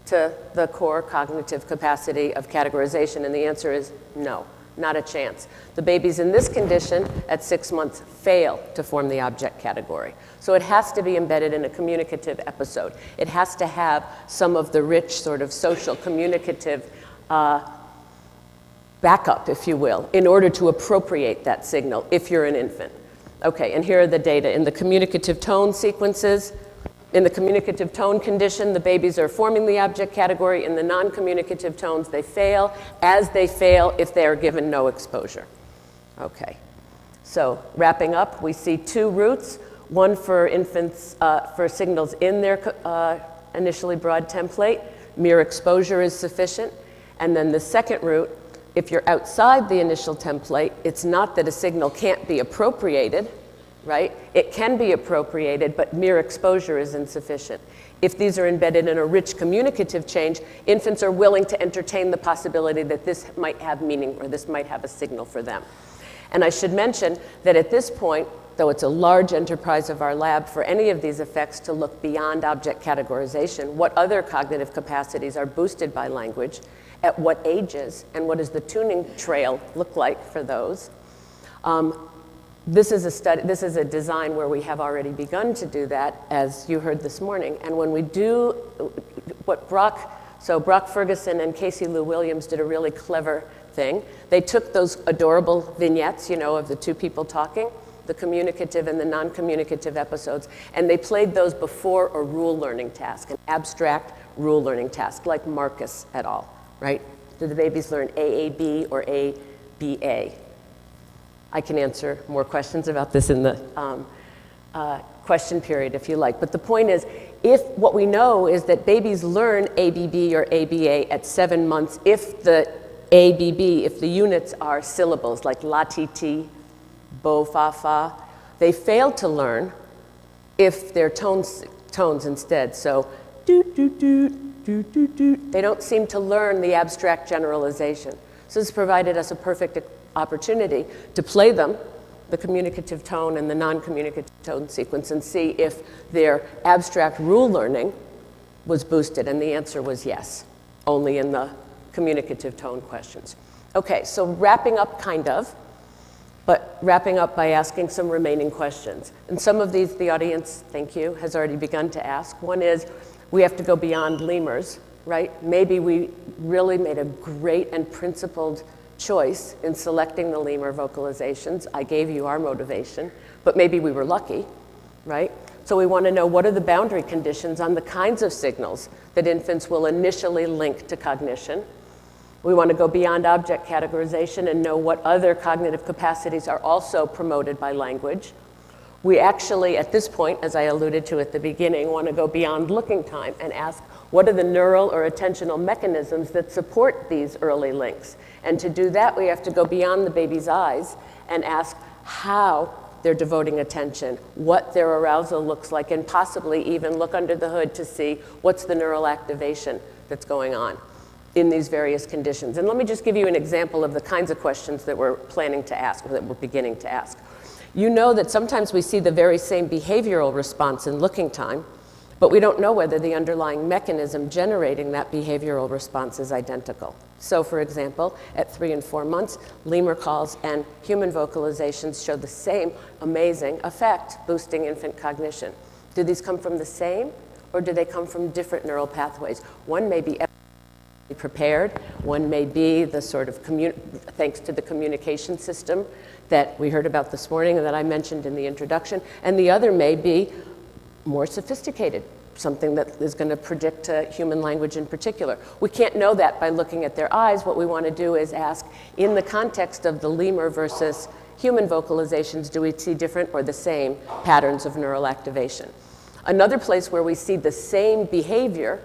to the core cognitive capacity of categorization? And the answer is no, not a chance. The babies in this condition at 6 months fail to form the object category. So it has to be embedded in a communicative episode. It has to have some of the rich sort of social communicative backup, if you will, in order to appropriate that signal if you're an infant. Okay, and here are the data. In the communicative tone sequences, in the communicative tone condition, the babies are forming the object category. In the non-communicative tones, they fail, as they fail if they are given no exposure. Okay, so wrapping up, we see 2 routes, one for infants, for signals in their initially broad template. Mere exposure is sufficient. And then the second route, if you're outside the initial template, it's not that a signal can't be appropriated, right? It can be appropriated, but mere exposure is insufficient. If these are embedded in a rich communicative change, infants are willing to entertain the possibility that this might have meaning or this might have a signal for them. And I should mention that at this point, though it's a large enterprise of our lab for any of these effects to look beyond object categorization, what other cognitive capacities are boosted by language, at what ages, and what does the tuning trail look like for those? This is a design where we have already begun to do that, as you heard this morning. And when we do what Brock Ferguson and Casey Lou Williams did a really clever thing. They took those adorable vignettes, of the 2 people talking, the communicative and the non-communicative episodes, and they played those before a rule learning task, an abstract rule learning task, like Marcus et al., right? Did the babies learn AAB or ABA? I can answer more questions about this in the question period if you like. But the point is, if what we know is that babies learn ABB or ABA at 7 months if the ABB, if the units are syllables like la ti ti, bo fa fa, they fail to learn if they're tones instead. So doot doot doot. They don't seem to learn the abstract generalization. So this provided us a perfect opportunity to play them, the communicative tone and the non-communicative tone sequence, and see if their abstract rule learning was boosted. And the answer was yes, only in the communicative tone questions. Okay, so wrapping up but wrapping up by asking some remaining questions. And some of these the audience, thank you, has already begun to ask. One is, we have to go beyond lemurs, right? Maybe we really made a great and principled choice in selecting the lemur vocalizations. I gave you our motivation, but maybe we were lucky, right? So we want to know, what are the boundary conditions on the kinds of signals that infants will initially link to cognition? We want to go beyond object categorization and know what other cognitive capacities are also promoted by language. We actually, at this point, as I alluded to at the beginning, want to go beyond looking time and ask, what are the neural or attentional mechanisms that support these early links? And to do that, we have to go beyond the baby's eyes and ask how they're devoting attention, what their arousal looks like, and possibly even look under the hood to see what's the neural activation that's going on in these various conditions. And let me just give you an example of the kinds of questions that we're planning to ask, or that we're beginning to ask. You know that sometimes we see the very same behavioral response in looking time, but we don't know whether the underlying mechanism generating that behavioral response is identical. So for example, at 3 and 4 months, lemur calls and human vocalizations show the same amazing effect, boosting infant cognition. Do these come from the same, or do they come from different neural pathways? One may be prepared, one may be the sort of, thanks to the communication system that we heard about this morning and that I mentioned in the introduction, and the other may be more sophisticated, something that is going to predict human language in particular. We can't know that by looking at their eyes. What we want to do is ask, in the context of the lemur versus human vocalizations, do we see different or the same patterns of neural activation? Another place where we see the same behavior,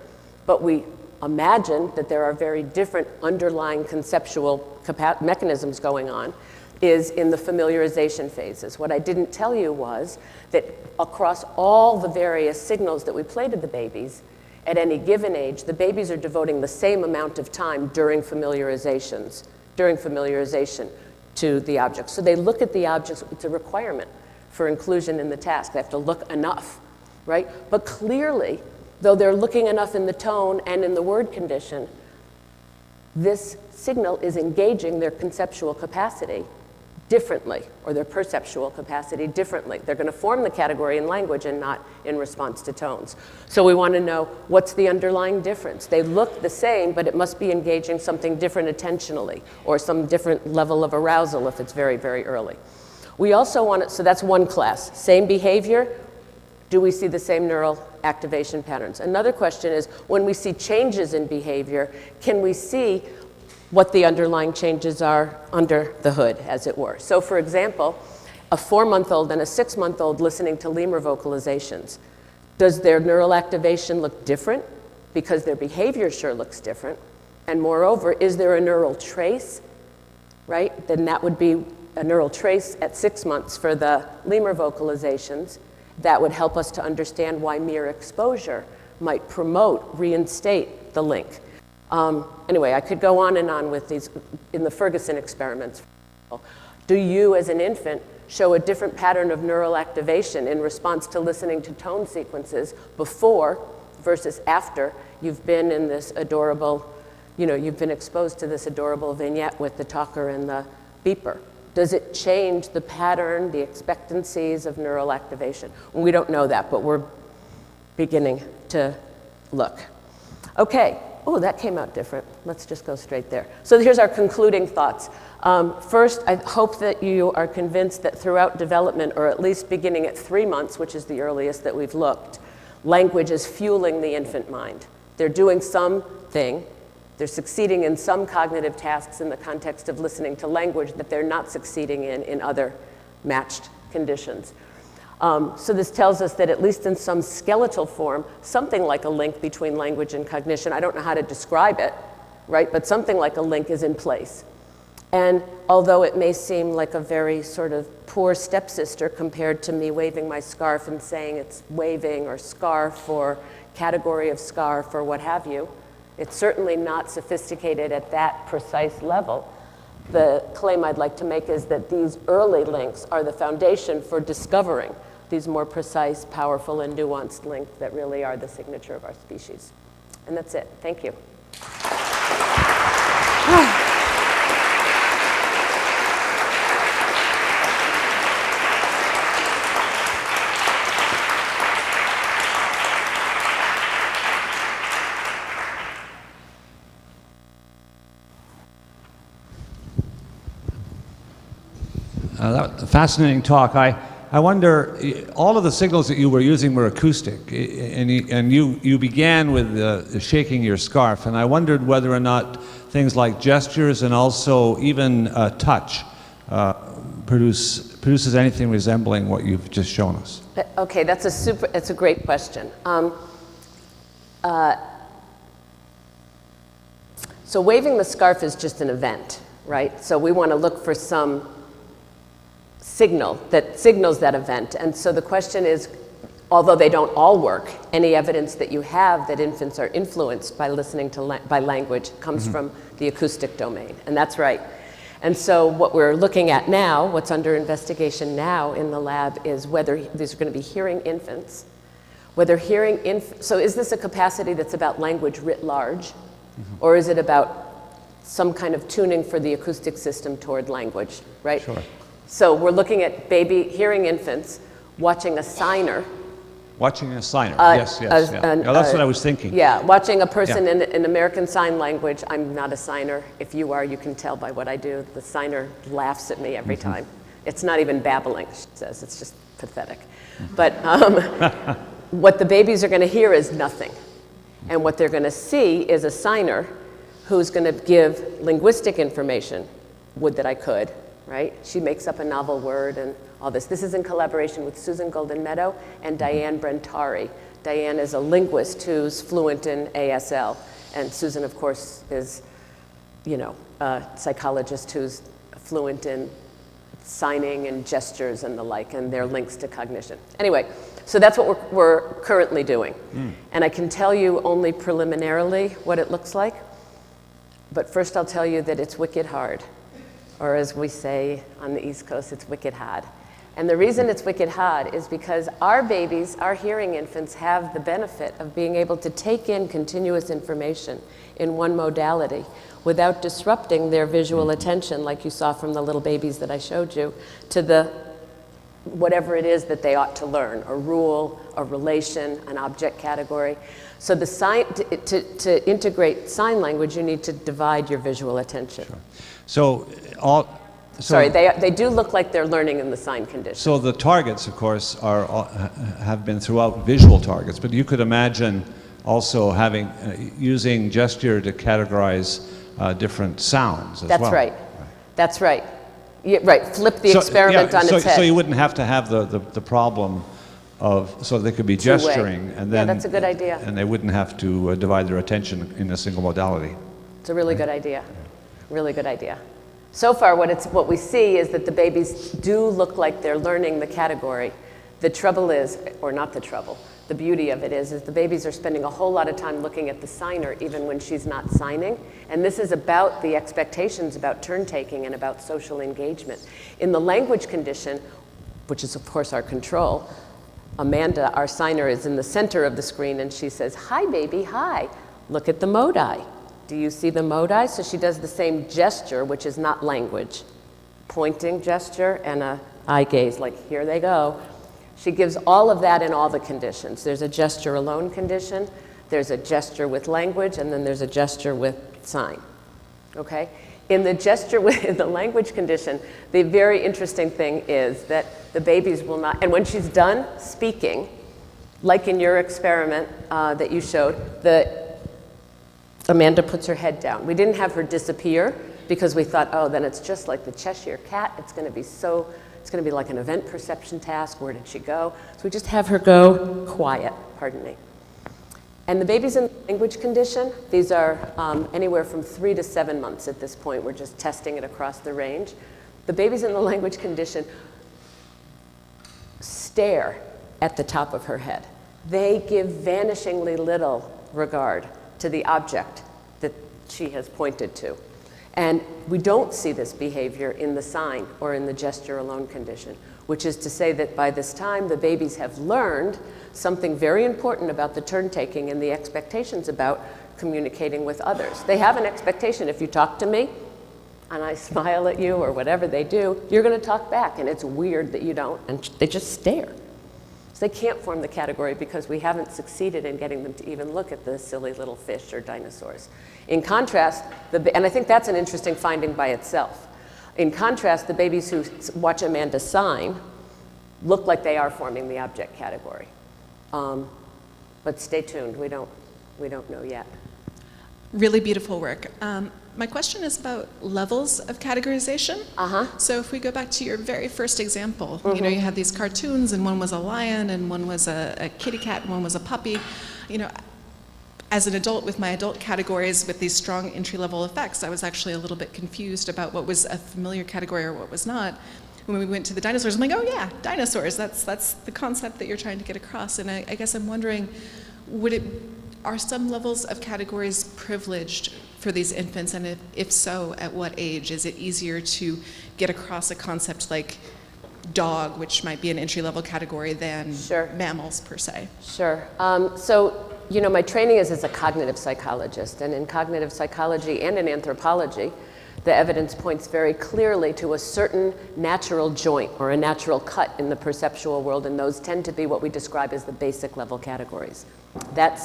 but we imagine that there are very different underlying conceptual mechanisms going on, is in the familiarization phases. What I didn't tell you was that across all the various signals that we play to the babies, at any given age, the babies are devoting the same amount of time during familiarizations during familiarization to the objects. So they look at the objects, it's a requirement for inclusion in the task. They have to look enough, right? But clearly, though they're looking enough in the tone and in the word condition, this signal is engaging their conceptual capacity differently, or their perceptual capacity differently. They're going to form the category in language and not in response to tones. So we want to know what's the underlying difference. They look the same, but it must be engaging something different attentionally, or some different level of arousal if it's very, very early. We also want to, so that's one class. Same behavior, do we see the same neural activation patterns? Another question is, when we see changes in behavior, can we see what the underlying changes are under the hood, as it were? So for example, a 4-month-old and a 6-month-old listening to lemur vocalizations, does their neural activation look different? Because their behavior sure looks different. And moreover, is there a neural trace, right? Then that would be a neural trace at 6 months for the lemur vocalizations. That would help us to understand why mere exposure might promote, reinstate the link. Anyway, I could go on and on with these in the Ferguson experiments. Do you, as an infant, show a different pattern of neural activation in response to listening to tone sequences before versus after you've been in this adorable, you've been exposed to this adorable vignette with the talker and the beeper? Does it change the pattern, the expectancies of neural activation? We don't know that, but we're beginning to look. Okay. Oh, that came out different. Let's just go straight there. So here's our concluding thoughts. First, I hope that you are convinced that throughout development, or at least beginning at 3 months, which is the earliest that we've looked, language is fueling the infant mind. They're doing something. They're succeeding in some cognitive tasks in the context of listening to language that they're not succeeding in other matched conditions. So this tells us that at least in some skeletal form, something like a link between language and cognition, I don't know how to describe it, right? But something like a link is in place. And although it may seem like a very sort of poor stepsister compared to me waving my scarf and saying it's waving or scarf or category of scarf or what have you, it's certainly not sophisticated at that precise level. The claim I'd like to make is that these early links are the foundation for discovering these more precise, powerful, and nuanced links that really are the signature of our species. And that's it. Thank you.
That was a fascinating talk. I wonder, all of the signals that you were using were acoustic, and you began with shaking your scarf, and I wondered whether or not things like gestures and also even touch produces anything resembling what you've just shown us.
Okay, it's a great question. So waving the scarf is just an event, right? So we want to look for some signal that signals that event. And so the question is, although they don't all work, any evidence that you have that infants are influenced by listening to by language comes from the acoustic domain. And that's right. And so what we're looking at now, what's under investigation now in the lab, is whether these are going to be hearing infants, whether so is this a capacity that's about language writ large, or is it about some kind of tuning for the acoustic system toward language, right?
Sure.
So we're looking at hearing infants watching a signer.
Watching a signer, yes. That's what I was thinking.
Yeah, watching a person in American Sign Language. I'm not a signer. If you are, you can tell by what I do. The signer laughs at me every time. It's not even babbling, she says. It's just pathetic. But what the babies are going to hear is nothing. And what they're going to see is a signer who's going to give linguistic information. Would that I could. Right? She makes up a novel word and all this. This is in collaboration with Susan Golden Meadow and Diane Brentari. Diane is a linguist who's fluent in ASL, and Susan, of course, is, a psychologist who's fluent in signing and gestures and the like, and their links to cognition. Anyway, so that's what we're currently doing. And I can tell you only preliminarily what it looks like. But first I'll tell you that it's wicked hard. Or as we say on the East Coast, it's wicked hard. And the reason it's wicked hard is because our babies, our hearing infants, have the benefit of being able to take in continuous information in one modality without disrupting their visual attention, like you saw from the little babies that I showed you, to the whatever it is that they ought to learn, a rule, a relation, an object category. So the to integrate sign language, you need to divide your visual attention.
Sure. So
Sorry, they do look like they're learning in the sign condition.
So the targets, of course, have been throughout visual targets, but you could imagine also having using gesture to categorize different sounds as well.
That's right. That's right. Yeah, right. Flip the experiment on its head.
So you wouldn't have to have the problem of, so they could be gesturing, and then
that's a good idea.
And they wouldn't have to divide their attention in a single modality.
It's a really good idea. Really good idea. So far, what we see is that the babies do look like they're learning the category. The trouble is, or not the trouble, the beauty of it is the babies are spending a whole lot of time looking at the signer even when she's not signing. And this is about the expectations about turn taking and about social engagement. In the language condition, which is of course our control, Amanda, our signer, is in the center of the screen and she says, "Hi baby, hi, look at the modi. Do you see the modi?" So she does the same gesture, which is not language. Pointing gesture and a eye gaze, like here they go. She gives all of that in all the conditions. There's a gesture alone condition, there's a gesture with language, and then there's a gesture with sign, okay? In the gesture with the language condition, the very interesting thing is that the babies will not, and when she's done speaking, like in your experiment that you showed, Amanda puts her head down. We didn't have her disappear because we thought, oh, then it's just like the Cheshire Cat. It's going to be like an event perception task. Where did she go? So we just have her go quiet, pardon me. And the babies in the language condition, these are anywhere from 3 to 7 months at this point. We're just testing it across the range. The babies in the language condition stare at the top of her head. They give vanishingly little regard to the object that she has pointed to. And we don't see this behavior in the sign or in the gesture alone condition, which is to say that by this time the babies have learned something very important about the turn taking and the expectations about communicating with others. They have an expectation. If you talk to me and I smile at you or whatever they do, you're going to talk back, and it's weird that you don't, and they just stare. They can't form the category because we haven't succeeded in getting them to even look at the silly little fish or dinosaurs. In contrast, and I think that's an interesting finding by itself. In contrast, the babies who watch Amanda sign look like they are forming the object category. But stay tuned, we don't know yet.
Really beautiful work. My question is about levels of categorization. So if we go back to your very first example, you know, you had these cartoons, and one was a lion, and one was a kitty cat, and one was a puppy. You know, as an adult with my adult categories with these strong entry-level effects, I was actually a little bit confused about what was a familiar category or what was not. When we went to the dinosaurs, I'm like, oh yeah, dinosaurs, that's the concept that you're trying to get across. And I guess I'm wondering, are some levels of categories privileged for these infants, and if so, at what age? Is it easier to get across a concept like dog, which might be an entry-level category, than mammals per se?
Sure. So, you know, my training is as a cognitive psychologist, and in cognitive psychology and in anthropology, the evidence points very clearly to a certain natural joint or a natural cut in the perceptual world, and those tend to be what we describe as the basic level categories.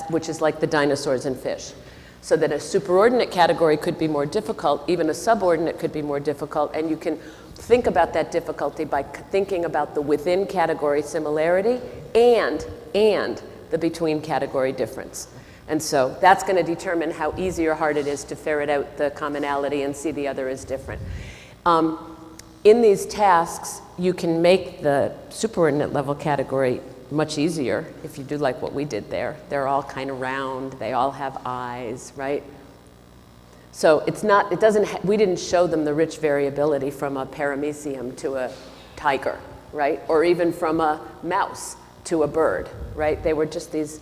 Which is like the dinosaurs and fish. So that a superordinate category could be more difficult, even a subordinate could be more difficult, and you can think about that difficulty by thinking about the within category similarity and the between category difference. And so that's going to determine how easy or hard it is to ferret out the commonality and see the other as different. In these tasks, you can make the superordinate level category much easier if you do like what we did there. They're all kind of round, they all have eyes, right? So we didn't show them the rich variability from a paramecium to a tiger, right? Or even from a mouse to a bird, right? They were just these,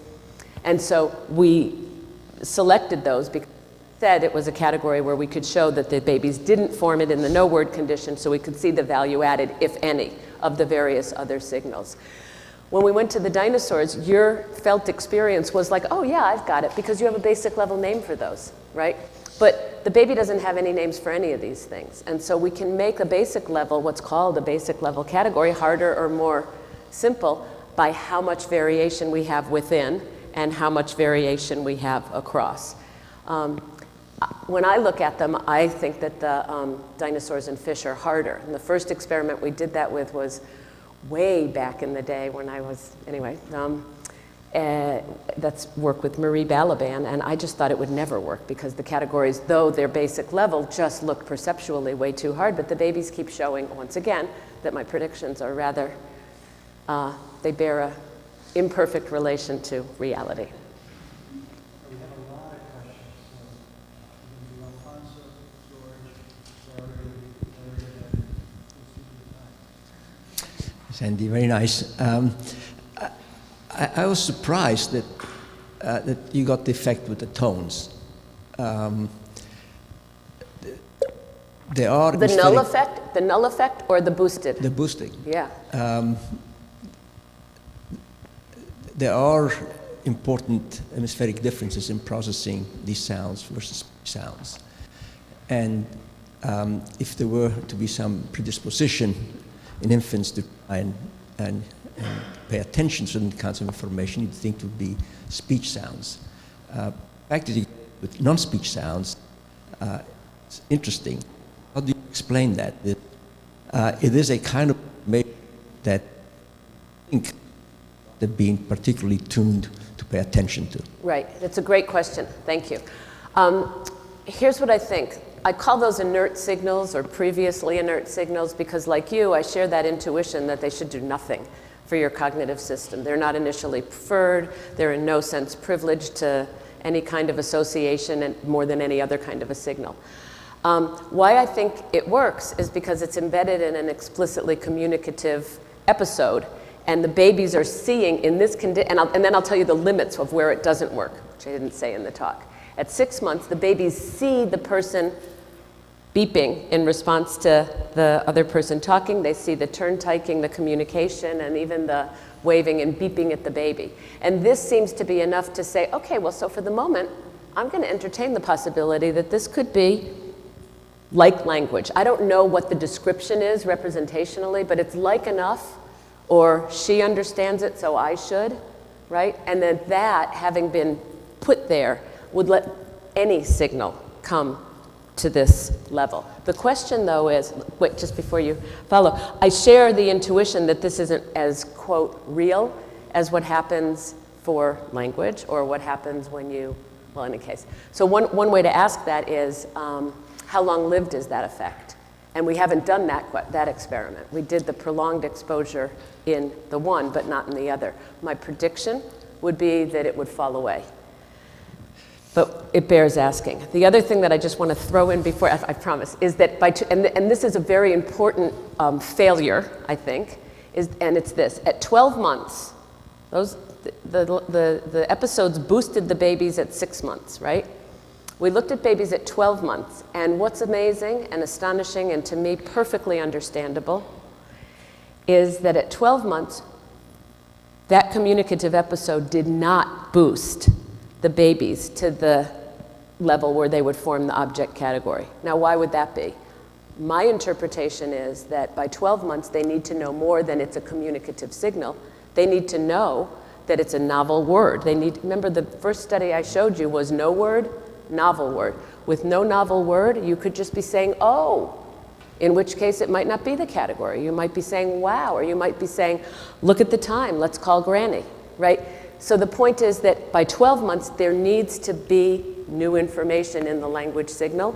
and so we selected those because Instead, it was a category where we could show that the babies didn't form it in the no-word condition, so we could see the value added, if any, of the various other signals. When we went to the dinosaurs, your felt experience was like, oh yeah, I've got it, because you have a basic level name for those, right? But the baby doesn't have any names for any of these things. And so we can make a basic level, what's called a basic level category, harder or more simple by how much variation we have within and how much variation we have across. When I look at them, I think that the dinosaurs and fish are harder. And the first experiment we did that with was way back in the day when I was, anyway, that's work with Marie Balaban, and I just thought it would never work because the categories, though they're basic level, just look perceptually way too hard, but the babies keep showing, once again, that my predictions are rather, they bear a imperfect relation to reality.
We have a lot of questions. Alfonso, George,
Sandy, very nice. I was surprised that that you got the effect with the tones. There are
the null effect, or the boosted?
The boosting.
Yeah.
There are important hemispheric differences in processing these sounds versus sounds, and if there were to be some predisposition in infants to try and pay attention to certain kinds of information, you'd think it would be speech sounds. Actually, with non-speech sounds, it's interesting. How do you explain that? It is a kind of information that I think they're being particularly tuned to pay attention to.
Right. That's a great question. Thank you. Here's what I think. I call those inert signals or previously inert signals because, like you, I share that intuition that they should do nothing for your cognitive system. They're not initially preferred. They're in no sense privileged to any kind of association and more than any other kind of a signal. Why I think it works is because it's embedded in an explicitly communicative episode, and the babies are seeing in this condition, and then I'll tell you the limits of where it doesn't work, which I didn't say in the talk. At 6 months, the babies see the person beeping in response to the other person talking. They see the turn-taking, the communication, and even the waving and beeping at the baby. And this seems to be enough to say, okay, well, so for the moment, I'm going to entertain the possibility that this could be like language. I don't know what the description is representationally, but it's like enough, or she understands it, so I should, right? And then that, having been put there, would let any signal come to this level. The question, though, is, wait, just before you follow, I share the intuition that this isn't as, quote, real as what happens for language or what happens when you, well, in any case. So one way to ask that is, how long-lived is that effect? And we haven't done that experiment. We did the prolonged exposure in the one, but not in the other. My prediction would be that it would fall away. But it bears asking. The other thing that I just want to throw in before, I promise, is that and this is a very important failure, I think, and it's this. At 12 months, the episodes boosted the babies at 6 months, right? We looked at babies at 12 months, and what's amazing and astonishing and to me perfectly understandable is that at 12 months, that communicative episode did not boost the babies to the level where they would form the object category. Now, why would that be? My interpretation is that by 12 months, they need to know more than it's a communicative signal. They need to know that it's a novel word. Remember the first study I showed you was no word, novel word. With no novel word, you could just be saying, oh, in which case it might not be the category. You might be saying, wow, or you might be saying, look at the time, let's call Granny, right? So the point is that by 12 months, there needs to be new information in the language signal,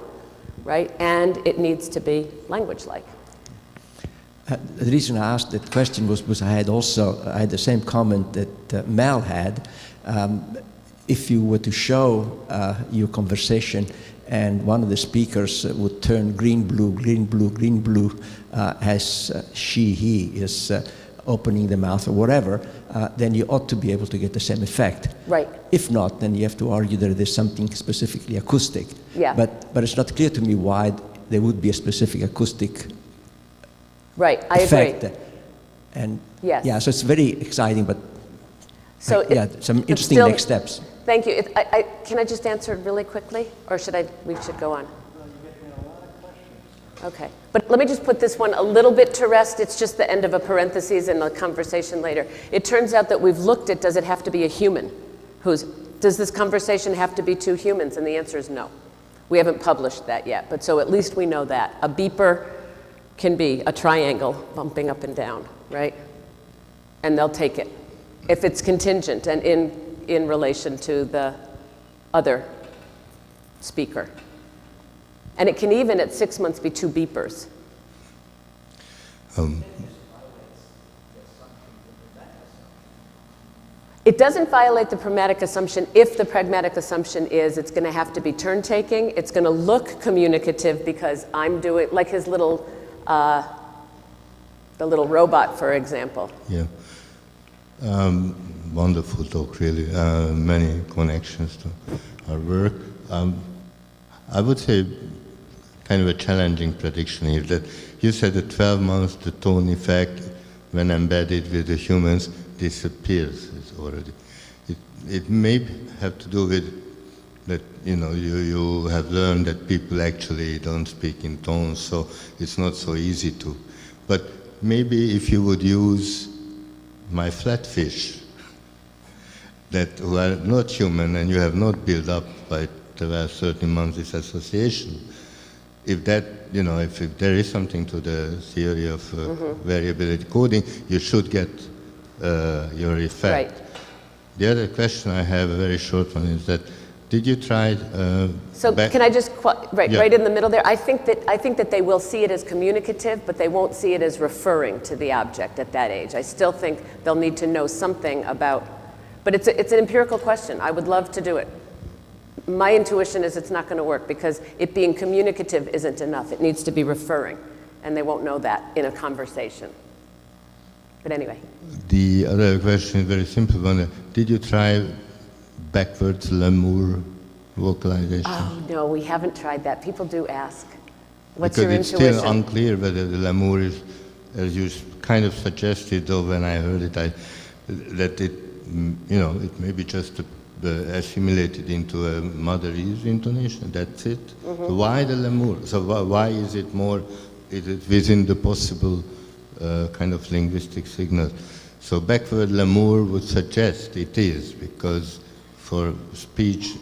right? And it needs to be language-like.
The reason I asked that question was I had the same comment that Mel had. If you were to show your conversation and one of the speakers would turn green, blue, green, blue, green, blue, as she, he is opening the mouth or whatever, then you ought to be able to get the same effect.
Right.
If not, then you have to argue that there's something specifically acoustic.
Yeah.
But it's not clear to me why there would be a specific acoustic
Right, I
effect.
agree.
And
Yes.
yeah, so it's very exciting, but
So
yeah,
it-
some
but
interesting
still-
next steps.
Thank you. Can I just answer it really quickly, or we should go on? Okay, but let me just put this one a little bit to rest. It's just the end of a parenthesis in the conversation later. It turns out that we've looked at, does it have to be a human? Does this conversation have to be two humans? And the answer is no. We haven't published that yet, but so at least we know that. A beeper can be a triangle bumping up and down, right? And they'll take it if it's contingent and in relation to the other speaker. And it can even at 6 months be two beepers. It doesn't violate the pragmatic assumption if the pragmatic assumption is it's going to have to be turn taking. It's going to look communicative because I'm doing, like his little, the little robot, for example.
Yeah. Wonderful talk, really. Many connections to our work. I would say kind of a challenging prediction here that you said at 12 months the tone effect when embedded with the humans disappears. It's already. It may have to do with that, you have learned that people actually don't speak in tones, so it's not so easy to. But maybe if you would use my flatfish that who are not human and you have not built up by 12, 13 months this association, if that, if there is something to the theory of variability coding, you should get your effect.
Right.
The other question I have, a very short one, is that did you try?
So can I just right in the middle there? I think that they will see it as communicative, but they won't see it as referring to the object at that age. I still think they'll need to know something about. But it's an empirical question. I would love to do it. My intuition is it's not going to work because it being communicative isn't enough. It needs to be referring, and they won't know that in a conversation. But anyway.
The other question is very simple one. Did you try backwards Lemur vocalization?
Oh, no, we haven't tried that. People do ask. What's
because
your
it's
intuition?
still unclear whether the Lemur is, as you kind of suggested, though, when I heard it, that it, it may be just assimilated into a motherese intonation. That's it. So why the Lemur? So why is it more? Is it within the possible kind of linguistic signal? So backward Lemur would suggest it is, because for speech,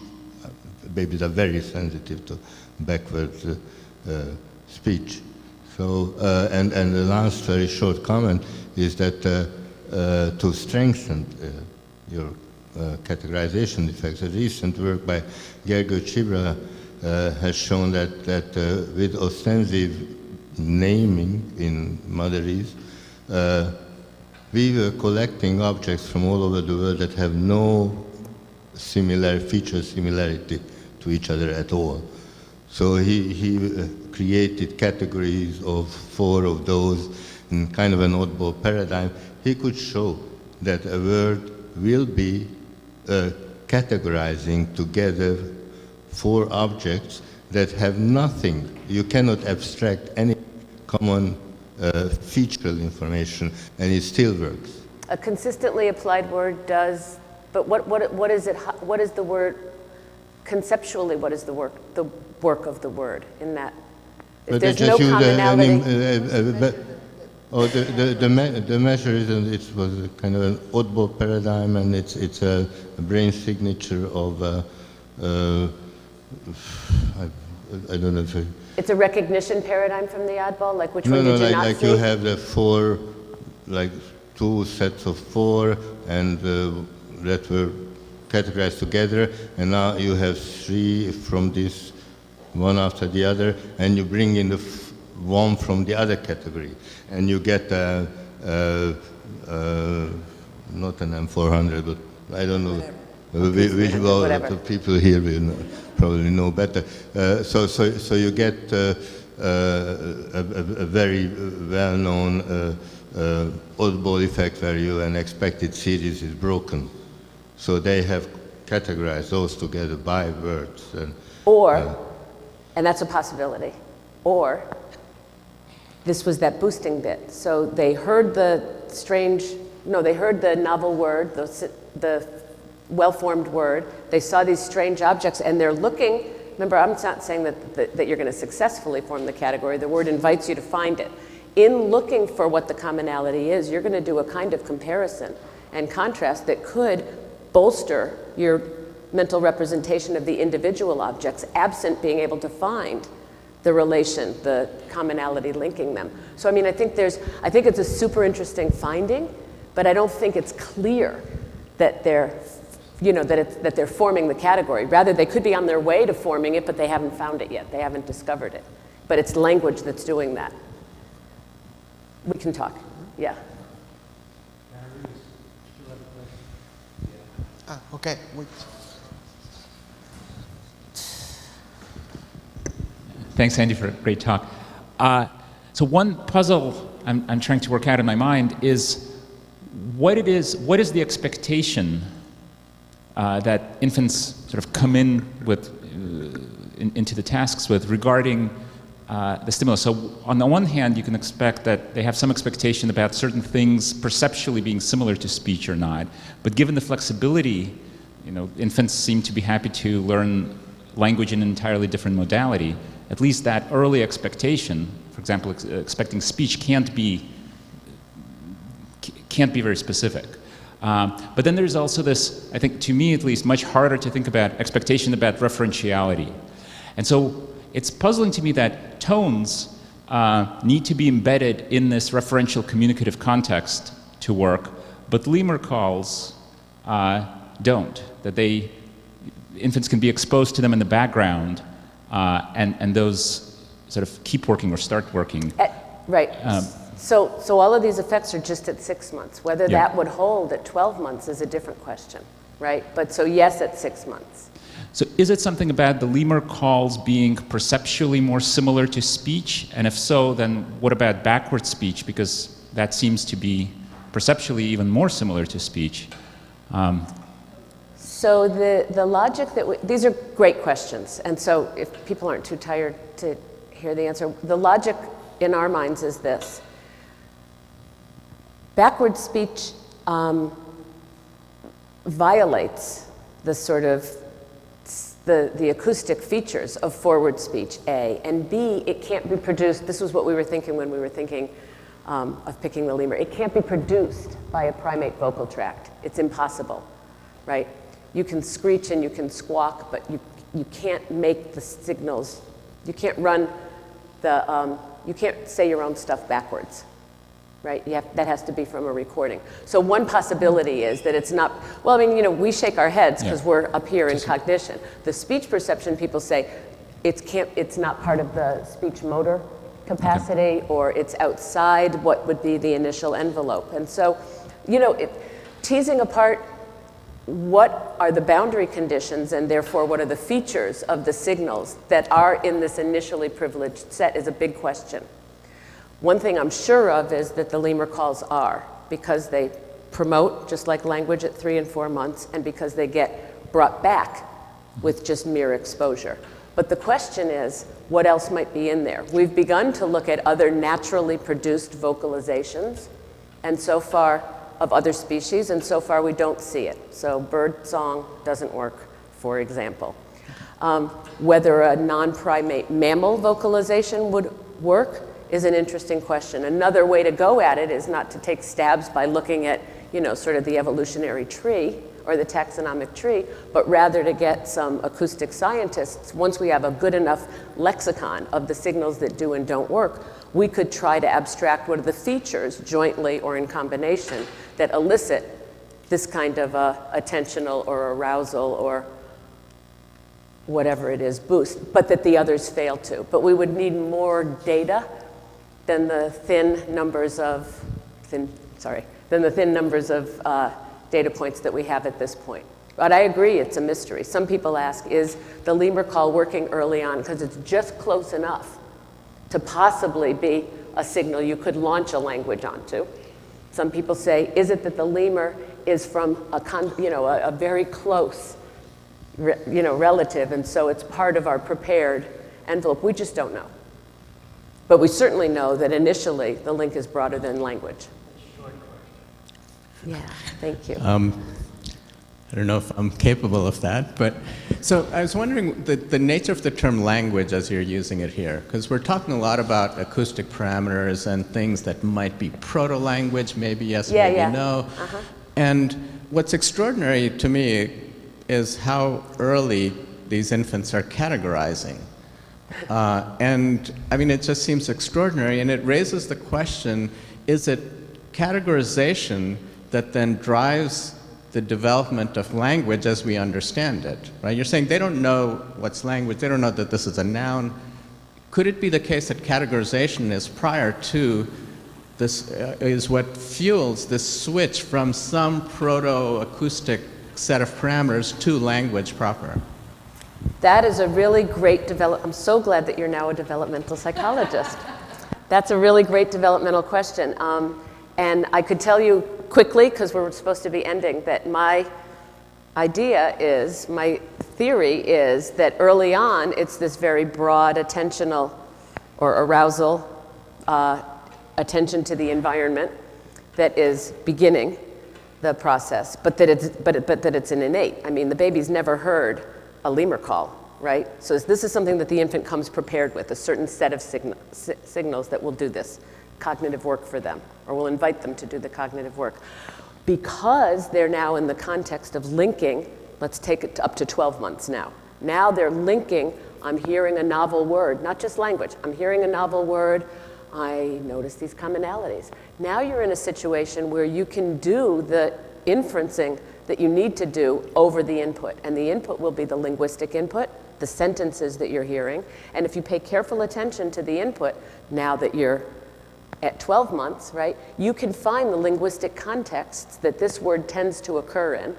babies are very sensitive to backward speech. So, and the last very short comment is that to strengthen your categorization effects, a recent work by Gergo Chibra has shown that with ostensive naming in motherese, we were collecting objects from all over the world that have no feature similarity to each other at all. So he created categories of 4 of those in kind of an oddball paradigm. He could show that a word will be categorizing together 4 objects that have nothing. You cannot abstract any common featural information, and it still works.
A consistently applied word does, but what is it? What is the word conceptually? What is the work of the word in that? If
But
there's
they
no
just use
commonality.
the measure is, it was a kind of an oddball paradigm, and it's a brain signature of I don't know if
It's a recognition paradigm from the oddball. Like which one did you not
like
see?
you have the 4, like 2 sets of 4, and that were categorized together, and now you have 3 from this, one after the other, and you bring in the one from the other category, and you get not an M400, but I don't know which the people here will probably know better. So you get a very well-known oddball effect where an expected series is broken. So they have categorized those together by words.
And that's a possibility. Or this was that boosting bit. So they heard the novel word, the well-formed word. They saw these strange objects, and they're looking. Remember, I'm not saying that you're going to successfully form the category. The word invites you to find it. In looking for what the commonality is, you're going to do a kind of comparison and contrast that could bolster your mental representation of the individual objects, absent being able to find the relation, the commonality linking them. So I mean, I think it's a super interesting finding, but I don't think it's clear that they're forming the category. Rather, they could be on their way to forming it, but they haven't found it yet. They haven't discovered it. But it's language that's doing that. We can talk. Yeah.
Okay.
Thanks, Andy, for a great talk. So one puzzle I'm trying to work out in my mind is what is the expectation that infants sort of come in with into the tasks with regarding the stimulus. So on the one hand, you can expect that they have some expectation about certain things perceptually being similar to speech or not. But given the flexibility, infants seem to be happy to learn language in an entirely different modality. At least that early expectation, for example, expecting speech can't be very specific. But then there's also this, I think to me at least, much harder to think about expectation about referentiality. And so it's puzzling to me that tones need to be embedded in this referential communicative context to work, but lemur calls don't. That infants can be exposed to them in the background, and those sort of keep working or start working.
Right. So all of these effects are just at 6 months. Whether that would hold at 12 months is a different question, right? But so yes, at 6 months.
So is it something about the lemur calls being perceptually more similar to speech? And if so, then what about backward speech? Because that seems to be perceptually even more similar to speech.
So the logic these are great questions. And so if people aren't too tired to hear the answer, the logic in our minds is this. Backward speech violates the sort of the acoustic features of forward speech, A, and B, it can't be produced. This was what we were thinking when we were thinking of picking the lemur. It can't be produced by a primate vocal tract. It's impossible, right? You can screech and you can squawk, but you can't make the signals. You can't run you can't say your own stuff backwards, right? That has to be from a recording. So one possibility is that it's not, well, I mean, we shake our heads because we're up here in cognition. The speech perception people say it's not part of the speech motor capacity, or it's outside what would be the initial envelope. And so, teasing apart what are the boundary conditions and therefore what are the features of the signals that are in this initially privileged set is a big question. One thing I'm sure of is that the lemur calls are, because they promote just like language at 3 and 4 months, and because they get brought back with just mere exposure. But the question is, what else might be in there? We've begun to look at other naturally produced vocalizations, and so far, of other species, and so far we don't see it. So bird song doesn't work, for example. Whether a non-primate mammal vocalization would work is an interesting question. Another way to go at it is not to take stabs by looking at, sort of the evolutionary tree or the taxonomic tree, but rather to get some acoustic scientists, once we have a good enough lexicon of the signals that do and don't work, we could try to abstract what are the features, jointly or in combination, that elicit this kind of attentional or arousal or whatever it is, boost, but that the others fail to. But we would need more data than the thin numbers of data points that we have at this point. But I agree, it's a mystery. Some people ask, is the lemur call working early on because it's just close enough to possibly be a signal you could launch a language onto. Some people say, is it that the lemur is from a very close relative, and so it's part of our prepared envelope? We just don't know. But we certainly know that initially the link is broader than language. Yeah, thank you.
I don't know if I'm capable of that, but so I was wondering the nature of the term language as you're using it here, because we're talking a lot about acoustic parameters and things that might be proto-language, maybe yes, maybe no. And what's extraordinary to me is how early these infants are categorizing. And I mean, it just seems extraordinary, and it raises the question, is it categorization that then drives the development of language as we understand it, right? You're saying they don't know what's language, they don't know that this is a noun. Could it be the case that categorization is prior to this, is what fuels this switch from some proto-acoustic set of parameters to language proper?
That is a really great I'm so glad that you're now a developmental psychologist. That's a really great developmental question. And I could tell you quickly, because we're supposed to be ending, that my theory is that early on, it's this very broad attentional or arousal, attention to the environment that is beginning the process, but that it's an innate. I mean, the baby's never heard a lemur call, right? So this is something that the infant comes prepared with, a certain set of signals that will do this cognitive work for them, or will invite them to do the cognitive work. Because they're now in the context of linking, let's take it up to 12 months now. Now they're linking, I'm hearing a novel word, not just language, I'm hearing a novel word, I notice these commonalities. Now you're in a situation where you can do the inferencing that you need to do over the input. And the input will be the linguistic input, the sentences that you're hearing. And if you pay careful attention to the input, now that you're at 12 months, right, you can find the linguistic contexts that this word tends to occur in.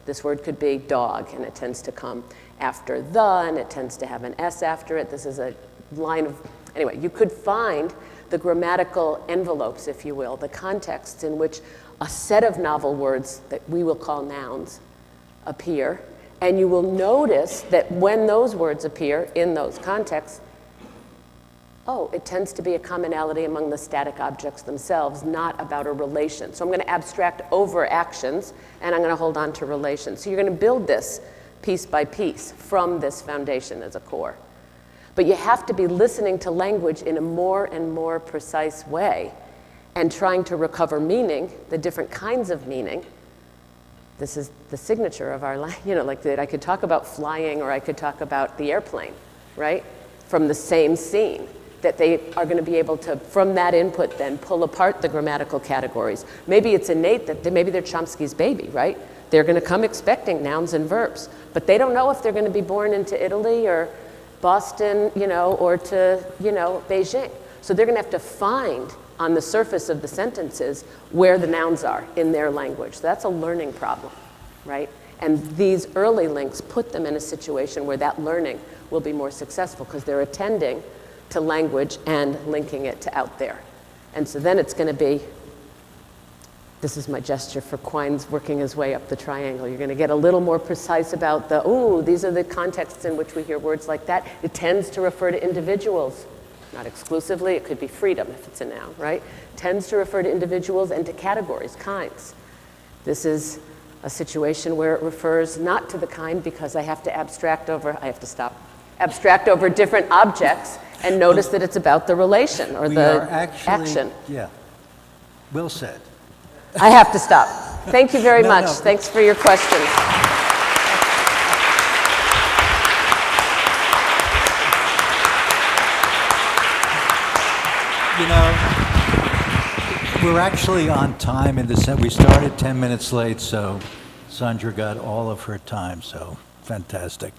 This word could be dog, and it tends to come after the, and it tends to have an S after it. This is a line of, anyway, you could find the grammatical envelopes, if you will, the contexts in which a set of novel words that we will call nouns appear, and you will notice that when those words appear in those contexts, it tends to be a commonality among the static objects themselves, not about a relation. So I'm going to abstract over actions, and I'm going to hold on to relations. So you're going to build this piece by piece from this foundation as a core. But you have to be listening to language in a more and more precise way and trying to recover meaning, the different kinds of meaning. This is the signature of our life. Like that I could talk about flying or I could talk about the airplane, right? From the same scene. That they are going to be able to, from that input, then pull apart the grammatical categories. Maybe it's innate that maybe they're Chomsky's baby, right? They're going to come expecting nouns and verbs, but they don't know if they're going to be born into Italy or Boston, or to, Beijing. So they're going to have to find on the surface of the sentences where the nouns are in their language. So that's a learning problem, right? And these early links put them in a situation where that learning will be more successful because they're attending to language and linking it to out there. And so then it's going to be, this is my gesture for Quine's working his way up the triangle. You're going to get a little more precise about these are the contexts in which we hear words like that. It tends to refer to individuals, not exclusively. It could be freedom if it's a noun, right? Tends to refer to individuals and to categories, kinds. This is a situation where it refers not to the kind because I have to abstract over different objects and notice that it's about the relation or the action.
Yeah. Well said.
I have to stop. Thank you very much.
No.
Thanks for your questions.
We're actually on time in the sense we started 10 minutes late, so Sandra got all of her time, so fantastic.